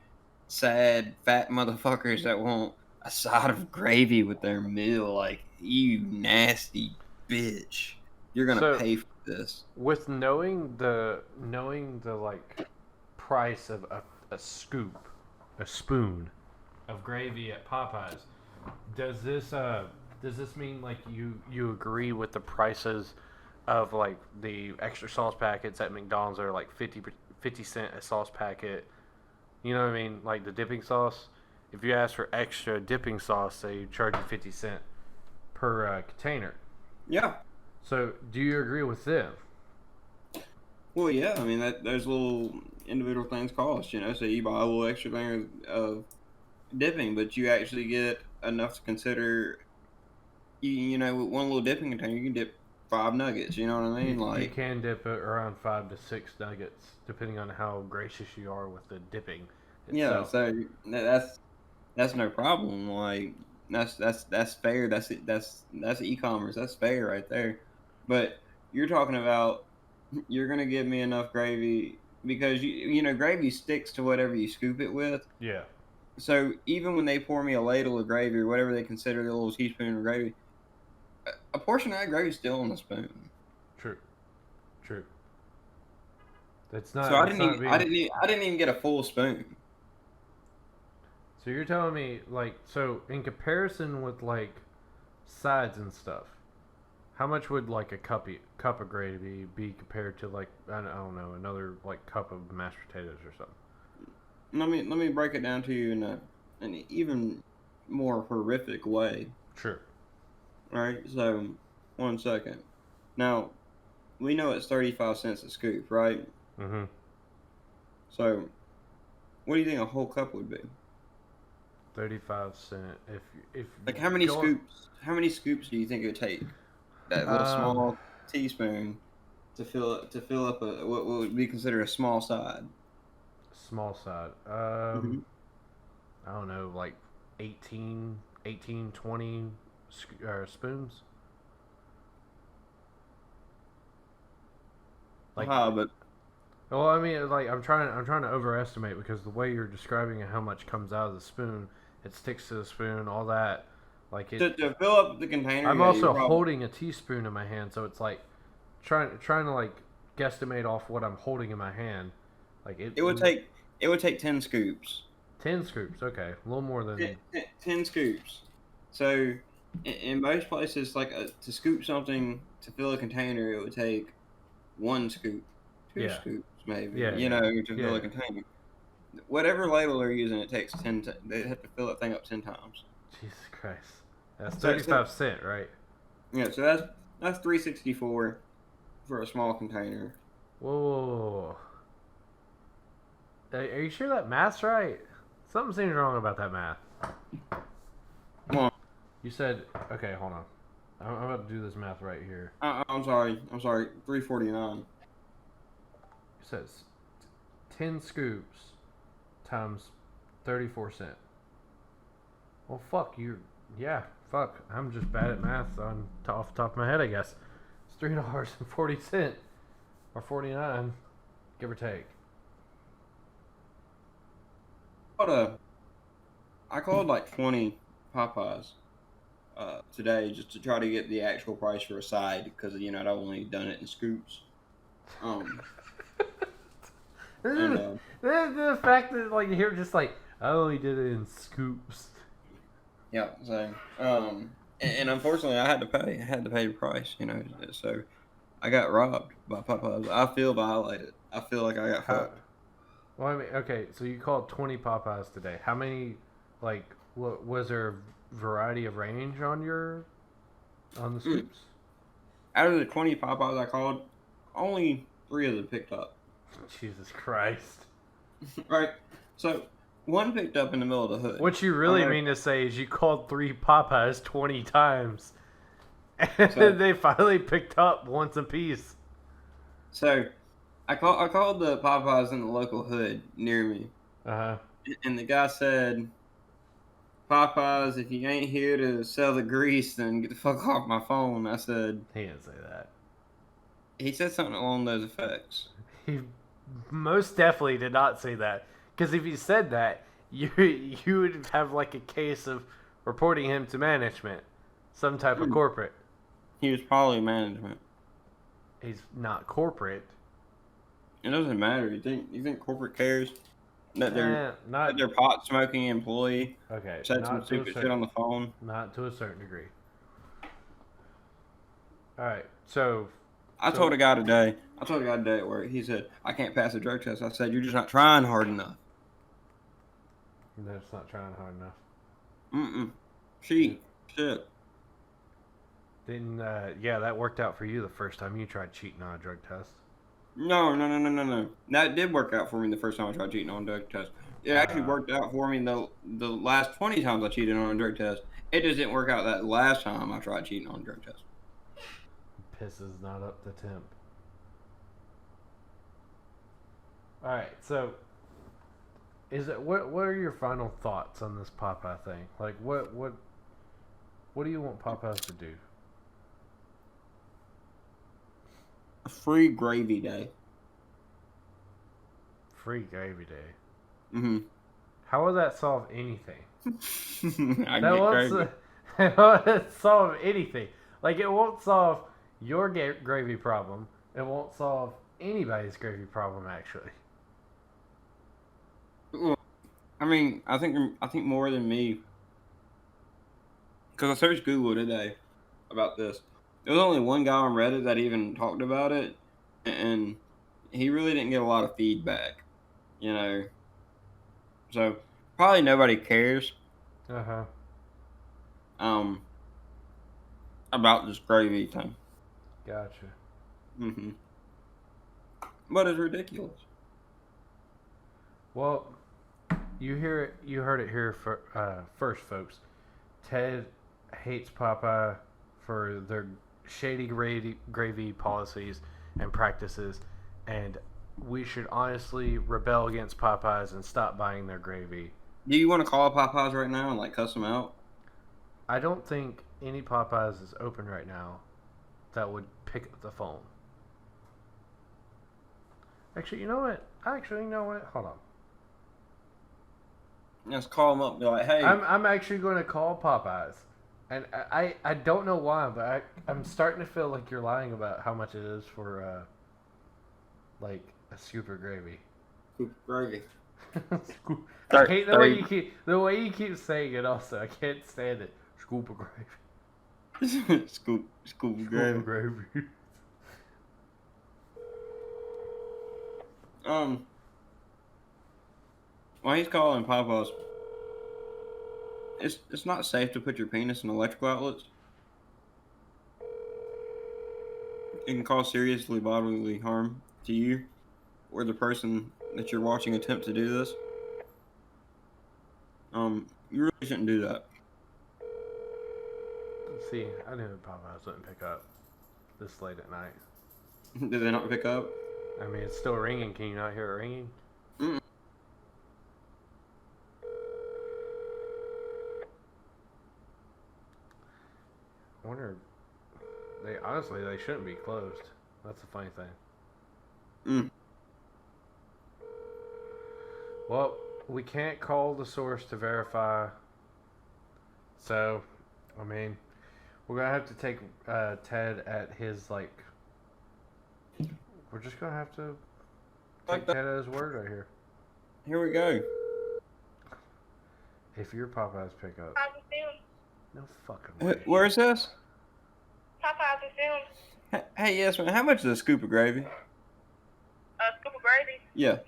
Speaker 1: sad, fat motherfuckers that want a side of gravy with their meal. Like you nasty bitch, you're gonna
Speaker 2: So
Speaker 1: pay for this.
Speaker 2: with knowing the like price of a scoop, a spoon of gravy at Popeyes, does this mean like you agree with the prices of like the extra sauce packets at McDonald's that are like 50 cent a sauce packet? You know what I mean? Like the dipping sauce. If you ask for extra dipping sauce, they charge you 50 cent per container.
Speaker 1: Yeah.
Speaker 2: So do you agree with them?
Speaker 1: Well, yeah. I mean that those little individual things cost. So you buy a little extra thing of dipping, but you actually get enough to consider. With one little dipping container, you can dip 5 nuggets. You know what I mean?
Speaker 2: You
Speaker 1: Like,
Speaker 2: can dip it around 5 to 6 nuggets, depending on how gracious you are with the dipping
Speaker 1: yeah.
Speaker 2: itself.
Speaker 1: So that's no problem. Like, that's fair. That's it. That's e-commerce. That's fair right there. But you're talking about you're gonna give me enough gravy because gravy sticks to whatever you scoop it with.
Speaker 2: Yeah,
Speaker 1: So even when they pour me a ladle of gravy or whatever they consider the little teaspoon of gravy, a portion of that gravy is still on the spoon.
Speaker 2: true, true.
Speaker 1: So
Speaker 2: That's not being.
Speaker 1: I didn't even get a full spoon.
Speaker 2: So you're telling me like so in comparison with like sides and stuff, how much would like a cup of gravy be compared to like I don't know another like cup of mashed potatoes or something?
Speaker 1: Let me break it down to you in an even more horrific way.
Speaker 2: Sure.
Speaker 1: All right, so one second. Now we know it's 35 cents a scoop, right?
Speaker 2: Mm-hmm.
Speaker 1: So what do you think a whole cup would be?
Speaker 2: 35 cent. If
Speaker 1: Like how many
Speaker 2: going
Speaker 1: scoops? How many scoops do you think it would take? That little
Speaker 2: um
Speaker 1: small teaspoon to fill up what would be considered a small side.
Speaker 2: small side.
Speaker 1: Hmm.
Speaker 2: I don't know, like 20 spoons. Like,
Speaker 1: But
Speaker 2: well, I mean, like I'm trying to overestimate because the way you're describing it, how much comes out of the spoon, it sticks to the spoon, all that. Like it,
Speaker 1: to fill up the container,
Speaker 2: I'm
Speaker 1: yeah, you're
Speaker 2: also
Speaker 1: probably
Speaker 2: holding a teaspoon in my hand, so it's like trying to like guesstimate off what I'm holding in my hand. Like
Speaker 1: it would take it would take 10 scoops.
Speaker 2: 10 scoops. Okay, a little more
Speaker 1: Ten,
Speaker 2: than.
Speaker 1: 10 scoops. So in most places, like to scoop something to fill a container, it would take 1 scoop, two
Speaker 2: Yeah,
Speaker 1: scoops maybe.
Speaker 2: yeah,
Speaker 1: To
Speaker 2: yeah,
Speaker 1: fill a
Speaker 2: yeah.
Speaker 1: container. Whatever ladle they're using, it takes 10. They have to fill that thing up 10 times.
Speaker 2: Jesus Christ, that's
Speaker 1: So
Speaker 2: 35 cent, right?
Speaker 1: yeah, so that's 364 for a small container.
Speaker 2: Whoa. Are you sure that math's right? Something seems wrong about that math.
Speaker 1: Come on.
Speaker 2: You said, okay, hold on. I'm about to do this math right here.
Speaker 1: I'm sorry. 349.
Speaker 2: It says 10 scoops times 34 cent. Well, fuck you. Yeah, fuck. I'm just bad at math off the top of my head, I guess. It's $3.40 or 49, give or take.
Speaker 1: What a I called like 20 Popeyes. today just to try to get the actual price for a side because I'd only done it in scoops. Um, and
Speaker 2: The fact that like you're just like I only did it in scoops.
Speaker 1: yeah, so and unfortunately I had to pay. I had to pay the price. So I got robbed by Popeyes. I feel violated. I feel like I got
Speaker 2: How?
Speaker 1: fucked.
Speaker 2: Well, I mean, okay, so you called 20 Popeyes today. How many? Like, what was there a variety of range on the
Speaker 1: Mm.
Speaker 2: scoops?
Speaker 1: Out of the 20 Popeyes I called, only 3 of them picked up.
Speaker 2: Jesus Christ!
Speaker 1: Right. So one picked up in the middle of the hood.
Speaker 2: What you
Speaker 1: All
Speaker 2: really
Speaker 1: right.
Speaker 2: mean to say is you called 3 Popeyes 20 times, and
Speaker 1: So
Speaker 2: they finally picked up once a piece.
Speaker 1: so I called the Popeyes in the local hood near me,
Speaker 2: Uh huh.
Speaker 1: and the guy said, "Popeyes, if you ain't here to sell the grease, then get the fuck off my phone." I said,
Speaker 2: He didn't say that.
Speaker 1: he said something along those effects.
Speaker 2: He most definitely did not say that. Because if he said that, you would have like a case of reporting him to management, some type of
Speaker 1: Mm.
Speaker 2: corporate.
Speaker 1: He was probably management.
Speaker 2: He's not corporate.
Speaker 1: It doesn't matter. You think corporate cares that their
Speaker 2: Not
Speaker 1: pot smoking employee
Speaker 2: okay.
Speaker 1: said some stupid shit on the phone?
Speaker 2: Not to a certain degree. All right. So
Speaker 1: I
Speaker 2: so
Speaker 1: told a guy today. I told a guy today at work. He said, "I can't pass a drug test." I said, "You're just not trying hard enough."
Speaker 2: that's not trying hard enough.
Speaker 1: Mm-mm. Cheat. Shit.
Speaker 2: Then yeah, that worked out for you the first time you tried cheating on a drug test.
Speaker 1: No, no, no, no, no, no. That did work out for me the first time I tried cheating on a drug test. It actually
Speaker 2: Uh,
Speaker 1: worked out for me the last 20 times I cheated on a drug test. It just didn't work out that last time I tried cheating on a drug test.
Speaker 2: Piss is not up to temp. All right. So is it what are your final thoughts on this Popeye thing? Like what do you want Popeyes to do?
Speaker 1: A free gravy day.
Speaker 2: Free gravy day.
Speaker 1: Mm-hmm.
Speaker 2: How will that solve anything?
Speaker 1: I
Speaker 2: That
Speaker 1: get
Speaker 2: won't,
Speaker 1: gravy.
Speaker 2: it won't solve anything. Like it won't solve your gravy problem. It won't solve anybody's gravy problem actually.
Speaker 1: Well, I mean, I think more than me, because I searched Google today about this. There was only one guy on Reddit that even talked about it, and he really didn't get a lot of feedback. You know, so probably nobody cares
Speaker 2: Uh huh.
Speaker 1: um about this gravy thing.
Speaker 2: Gotcha.
Speaker 1: Hmm. But it's ridiculous.
Speaker 2: Well, you hear it. You heard it here first, folks. Ted hates Popeye for their shady gravy policies and practices, and we should honestly rebel against Popeyes and stop buying their gravy.
Speaker 1: Do you want to call Popeyes right now and like cuss them out?
Speaker 2: I don't think any Popeyes is open right now that would pick up the phone. Actually, you know what? Hold on.
Speaker 1: Just call them up. And be like, hey,
Speaker 2: I'm actually going to call Popeyes, and I don't know why, but I'm starting to feel like you're lying about how much it is for like a scoop of gravy.
Speaker 1: scoop gravy.
Speaker 2: I hate the way you keep saying it. Also, I can't stand it. Scoop of gravy.
Speaker 1: scoop
Speaker 2: Scoop
Speaker 1: gravy.
Speaker 2: of gravy.
Speaker 1: While he's calling Popeyes, it's not safe to put your penis in electrical outlets. It can cause seriously bodily harm to you or the person that you're watching attempt to do this. You really shouldn't do that.
Speaker 2: See, I knew Popeyes wouldn't pick up this late at night.
Speaker 1: Did they not pick up?
Speaker 2: I mean, it's still ringing. Can you not hear it ringing?
Speaker 1: Mm-mm.
Speaker 2: I wonder. They shouldn't be closed. That's the funny thing.
Speaker 1: Mm.
Speaker 2: Well, we can't call the source to verify. So, I mean, we're gonna have to take Ted at his like. We're just gonna have to take Ted at his word right here.
Speaker 1: Here we go.
Speaker 2: If your Popeyes pickup.
Speaker 3: How's it feeling?
Speaker 2: No fucking way.
Speaker 1: Where's this?
Speaker 3: How's it feeling?
Speaker 1: Hey, yes, man. How much is a scoop of gravy?
Speaker 3: A scoop of gravy?
Speaker 1: Yeah,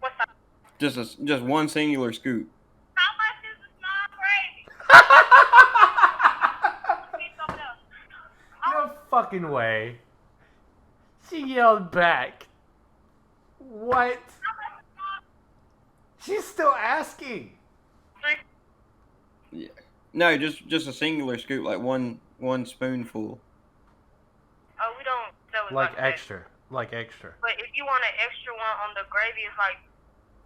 Speaker 3: What's up?
Speaker 1: just one singular scoop.
Speaker 3: How much is the small gravy? Need something else.
Speaker 2: No fucking way. She yelled back. What? She's still asking.
Speaker 1: Yeah. No, just a singular scoop, like one spoonful.
Speaker 3: Oh, we don't sell it
Speaker 2: Like
Speaker 3: that.
Speaker 2: extra. Like extra.
Speaker 3: But if you want an extra one on the gravy, it's like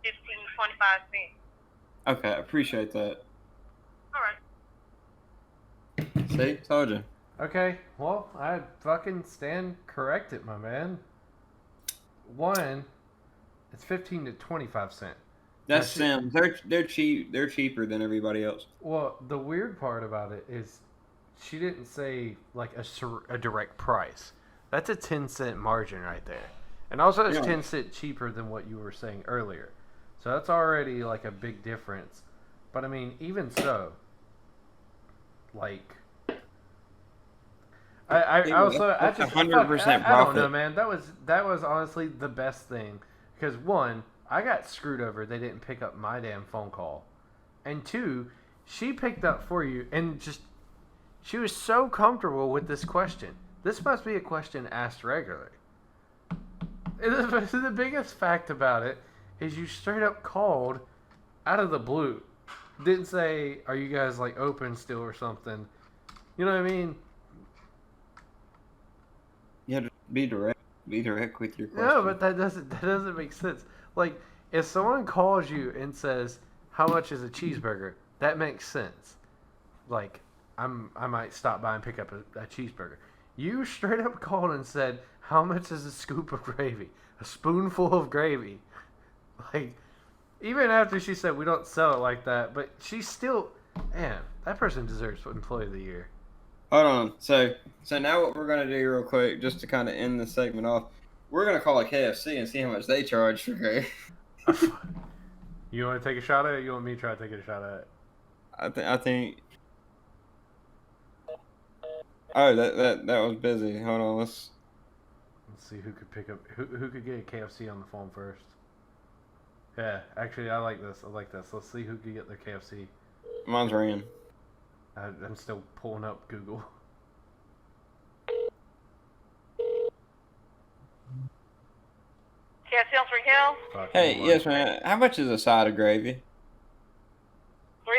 Speaker 3: 15, 25 cents.
Speaker 1: Okay, I appreciate that.
Speaker 3: Alright.
Speaker 1: See, told you.
Speaker 2: Okay, well, I fucking stand corrected, my man. One, it's 15 to 25 cents.
Speaker 1: That's Sims. They're cheap. They're cheaper than everybody else.
Speaker 2: Well, the weird part about it is she didn't say like a direct price. That's a 10-cent margin right there. And also it's 10 cents cheaper than what you were saying earlier. So that's already like a big difference. But I mean, even so, like I just
Speaker 1: 100%
Speaker 2: I don't know,
Speaker 1: profit.
Speaker 2: man. That was honestly the best thing because one, I got screwed over. They didn't pick up my damn phone call, and two, she picked up for you and just she was so comfortable with this question. This must be a question asked regularly. The biggest fact about it is you straight up called out of the blue. Didn't say, "Are you guys like open still or something?" You know what I mean?
Speaker 1: You have to be direct. Be direct with your question.
Speaker 2: No, but that doesn't make sense. Like, if someone calls you and says, "How much is a cheeseburger?" That makes sense. Like, I might stop by and pick up a cheeseburger. You straight up called and said, "How much is a scoop of gravy? A spoonful of gravy?" Like, even after she said we don't sell it like that, but she still, man, that person deserves Employee of the Year.
Speaker 1: Hold on. So now what we're gonna do real quick, just to kind of end the segment off, we're gonna call a KFC and see how much they charge for gravy.
Speaker 2: You want to take a shot at it? Or you want me to try to take a shot at it?
Speaker 1: I think. Oh, that was busy. Hold on. Let's
Speaker 2: see who could pick up who could get a KFC on the phone first. Yeah, actually, I like this. Let's see who could get their KFC.
Speaker 1: Mine's ringing.
Speaker 2: I'm still pulling up Google.
Speaker 3: KFC on Spring Hill?
Speaker 1: Hey, yes, man. How much is a side of gravy?
Speaker 3: $3.19.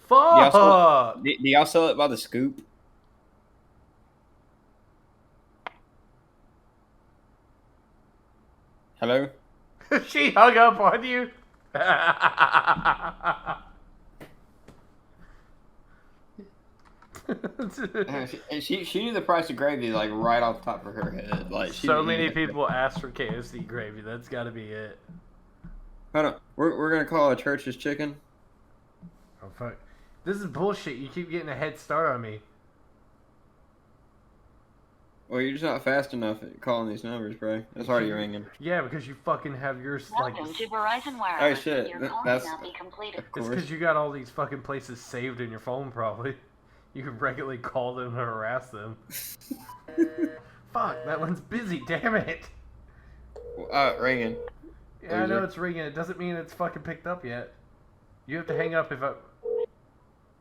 Speaker 2: Fuck!
Speaker 1: Do y'all sell it by the scoop? Hello?
Speaker 2: She hung up on you.
Speaker 1: She knew the price of gravy like right off the top of her head. Like
Speaker 2: so many people ask for KFC gravy. That's got to be it.
Speaker 1: Hold on, we're gonna call it Church's Chicken.
Speaker 2: Oh fuck! This is bullshit. You keep getting a head start on me.
Speaker 1: Well, you're just not fast enough at calling these numbers, bro. That's already ringing.
Speaker 2: Yeah, because you fucking have yours like.
Speaker 4: Welcome to Verizon Wireless.
Speaker 1: Oh shit,
Speaker 4: Your call
Speaker 1: that's.
Speaker 4: may not be completed.
Speaker 2: It's because you got all these fucking places saved in your phone, probably. You can regularly call them and harass them. Fuck, that one's busy. Damn it.
Speaker 1: Ringing.
Speaker 2: Yeah, I know it's ringing. It doesn't mean it's fucking picked up yet. You have to hang up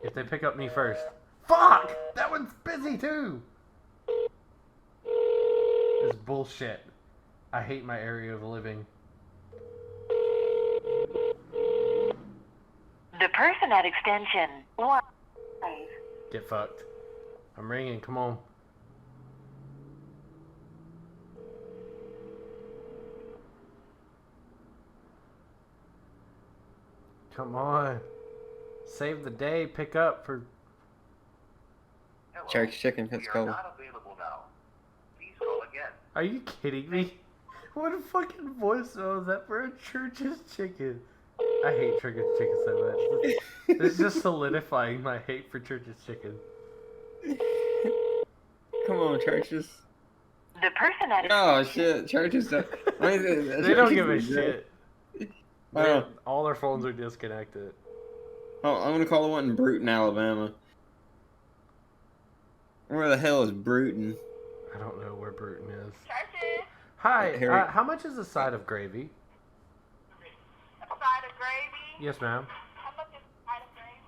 Speaker 2: if they pick up me first. Fuck! That one's busy too! This is bullshit. I hate my area of living.
Speaker 4: The person at extension 1.
Speaker 2: Get fucked. I'm ringing, come on. Come on. Save the day, pick up for...
Speaker 1: Church's Chicken, Pensacola.
Speaker 2: Are you kidding me? What a fucking voice was that for a Church's Chicken? I hate Church's Chicken so much. This is just solidifying my hate for Church's Chicken.
Speaker 1: Come on, Churches.
Speaker 4: The person at
Speaker 1: Oh shit, Churches.
Speaker 2: They don't give a shit. All their phones are disconnected.
Speaker 1: Oh, I'm gonna call the one in Bruton, Alabama. Where the hell is Bruton?
Speaker 2: I don't know where Bruton is.
Speaker 3: Churches.
Speaker 2: Hi, how much is a side of gravy?
Speaker 3: A side of gravy.
Speaker 2: Yes, ma'am.
Speaker 3: How much is a side of gravy?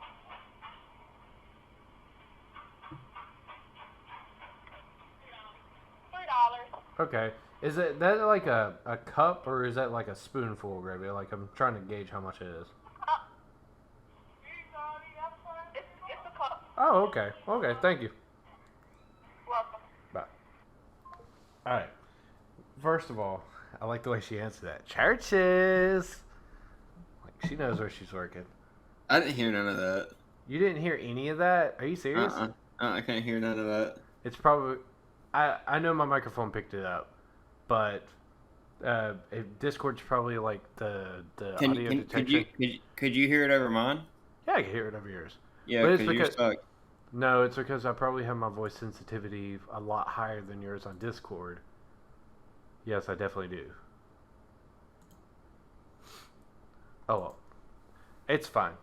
Speaker 3: $3.
Speaker 2: Okay. Is it that like a cup or is that like a spoonful of gravy? Like I'm trying to gauge how much it is.
Speaker 3: It's a cup.
Speaker 2: Oh, okay. Okay, thank you.
Speaker 3: Welcome.
Speaker 2: Bye. Alright. First of all, I like the way she answered that. Churches! Like, she knows where she's working.
Speaker 1: I didn't hear none of that.
Speaker 2: You didn't hear any of that? Are you serious?
Speaker 1: I can't hear none of that.
Speaker 2: It's probably... I know my microphone picked it up, but Discord's probably like the audio detection.
Speaker 1: Could you hear it over mine?
Speaker 2: Yeah, I can hear it over yours.
Speaker 1: Yeah, because you're stuck.
Speaker 2: No, it's because I probably have my voice sensitivity a lot higher than yours on Discord. Yes, I definitely do. Oh well. It's fine.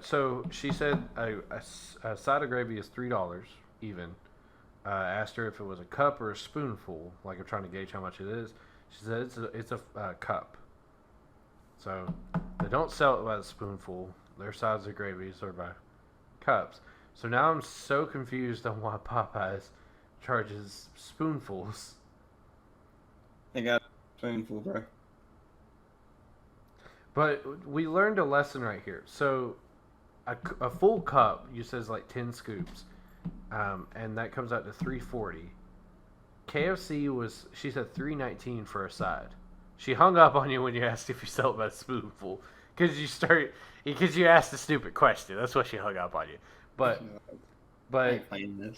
Speaker 2: So she said a side of gravy is $3 even. Asked her if it was a cup or a spoonful. Like I'm trying to gauge how much it is. She said it's a cup. So they don't sell it by the spoonful. Their sides of gravies are by cups. So now I'm so confused on why Popeyes charges spoonfuls.
Speaker 1: They got a spoonful, bro.
Speaker 2: But we learned a lesson right here. So a full cup, you says like 10 scoops, and that comes out to $3.40. KFC was, she said $3.19 for a side. She hung up on you when you asked if you sell it by spoonful because you asked a stupid question. That's why she hung up on you. But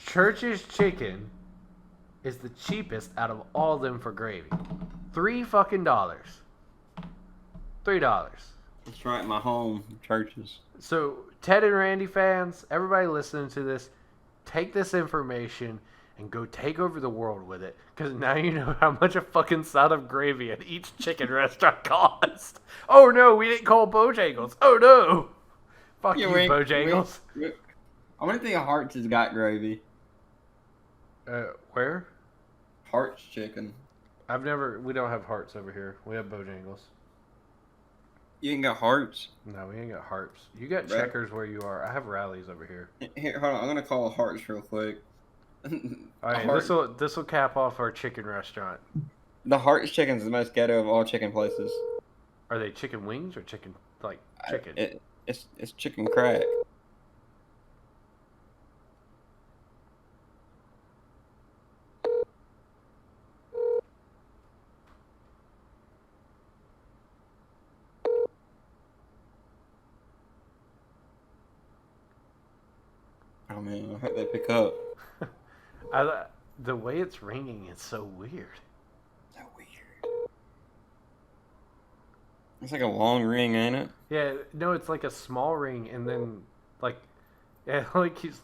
Speaker 2: Church's Chicken is the cheapest out of all of them for gravy. $3 fucking dollars. $3.
Speaker 1: That's right, my home, Churches.
Speaker 2: So, Ted and Randy fans, everybody listening to this, take this information and go take over the world with it. Because now you know how much a fucking side of gravy at each chicken restaurant costs. Oh no, we didn't call Bojangles. Oh no. Fuck you, Bojangles.
Speaker 1: I wonder if Hearts has got gravy.
Speaker 2: Where?
Speaker 1: Hearts Chicken.
Speaker 2: We don't have Hearts over here. We have Bojangles.
Speaker 1: You ain't got Hearts?
Speaker 2: No, we ain't got Hearts. You got Checkers where you are. I have Rallies over here.
Speaker 1: Here, hold on. I'm gonna call Hearts real quick.
Speaker 2: Alright, this will cap off our chicken restaurant.
Speaker 1: The Hearts Chicken is the most ghetto of all chicken places.
Speaker 2: Are they chicken wings or chicken chicken?
Speaker 1: It's chicken crack. Oh man, I hope they pick up.
Speaker 2: The way it's ringing is so weird.
Speaker 1: So weird. It's like a long ring, ain't it?
Speaker 2: Yeah, no, it's like a small ring, and then like he's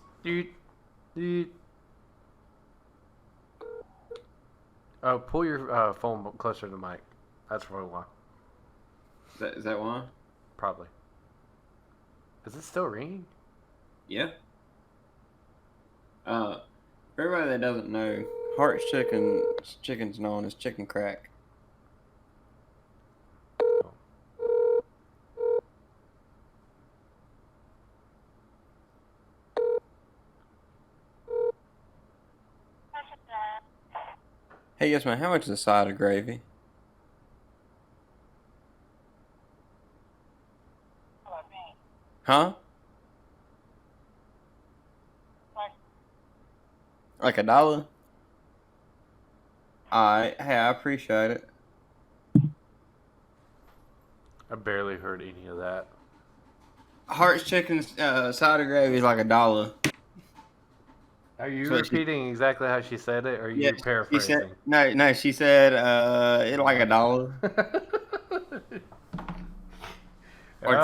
Speaker 2: Oh, pull your phone closer to the mic. That's probably why.
Speaker 1: Is that why?
Speaker 2: Probably. Is it still ringing?
Speaker 1: Yeah. For everybody that doesn't know, Heart's Chicken's known as chicken crack. Hey, yes, man. How much is a side of gravy? Huh? Like $1? Alright. Hey, I appreciate it.
Speaker 2: I barely heard any of that.
Speaker 1: Heart's Chicken's side of gravy is like $1.
Speaker 2: Are you repeating exactly how she said it, or are you paraphrasing?
Speaker 1: She said it's like $1. Or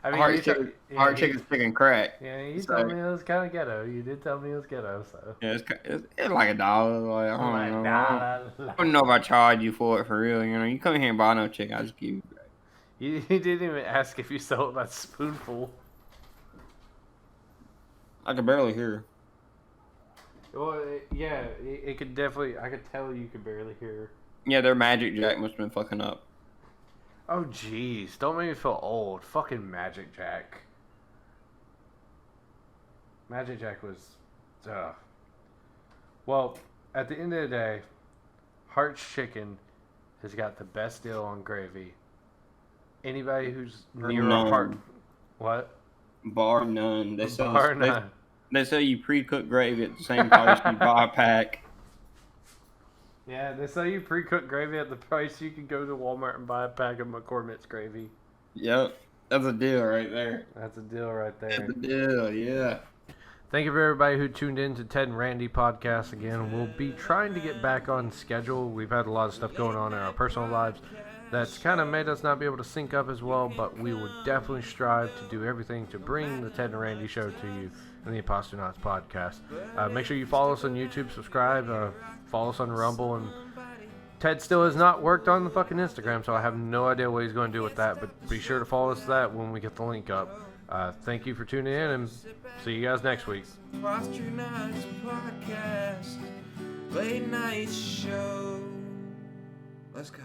Speaker 2: I mean,
Speaker 1: Heart
Speaker 2: you
Speaker 1: chicken,
Speaker 2: yeah,
Speaker 1: heart chicken's chicken crack.
Speaker 2: Yeah, you
Speaker 1: So,
Speaker 2: told me it was kind of ghetto. You did tell me it was ghetto, so.
Speaker 1: yeah, it's like $1. Like, I
Speaker 2: I'm like,
Speaker 1: don't know.
Speaker 2: nah.
Speaker 1: I don't know if I charge you for it for real. You know, you come here and buy no chicken, I just give you.
Speaker 2: You didn't even ask if you sold that spoonful.
Speaker 1: I can barely hear.
Speaker 2: Well, it could definitely. I could tell you could barely hear.
Speaker 1: Yeah, their Magic Jack must have been fucking up.
Speaker 2: Oh, jeez. Don't make me feel old. Fucking Magic Jack. Magic Jack was... Well, at the end of the day, Hart's Chicken has got the best deal on gravy. Anybody who's near a Hart... What?
Speaker 1: Bar none.
Speaker 2: Bar none.
Speaker 1: They sell you pre-cooked gravy at the same price you buy a pack.
Speaker 2: Yeah, they sell you pre-cooked gravy at the price you can go to Walmart and buy a pack of McCormick's gravy.
Speaker 1: Yep. That's a deal right there.
Speaker 2: That's a deal right there.
Speaker 1: That's a deal, yeah.
Speaker 2: Thank you for everybody who tuned in to Ted and Randy podcast again. We'll be trying to get back on schedule. We've had a lot of stuff going on in our personal lives that's kind of made us not be able to sync up as well, but we will definitely strive to do everything to bring the Ted and Randy show to you in the Apostonauts podcast. Make sure you follow us on YouTube, subscribe, follow us on Rumble, and Ted still has not worked on the fucking Instagram, so I have no idea what he's going to do with that, but be sure to follow us that when we get the link up. Thank you for tuning in, and see you guys next week.
Speaker 1: Apostonauts podcast, late night show. Let's go.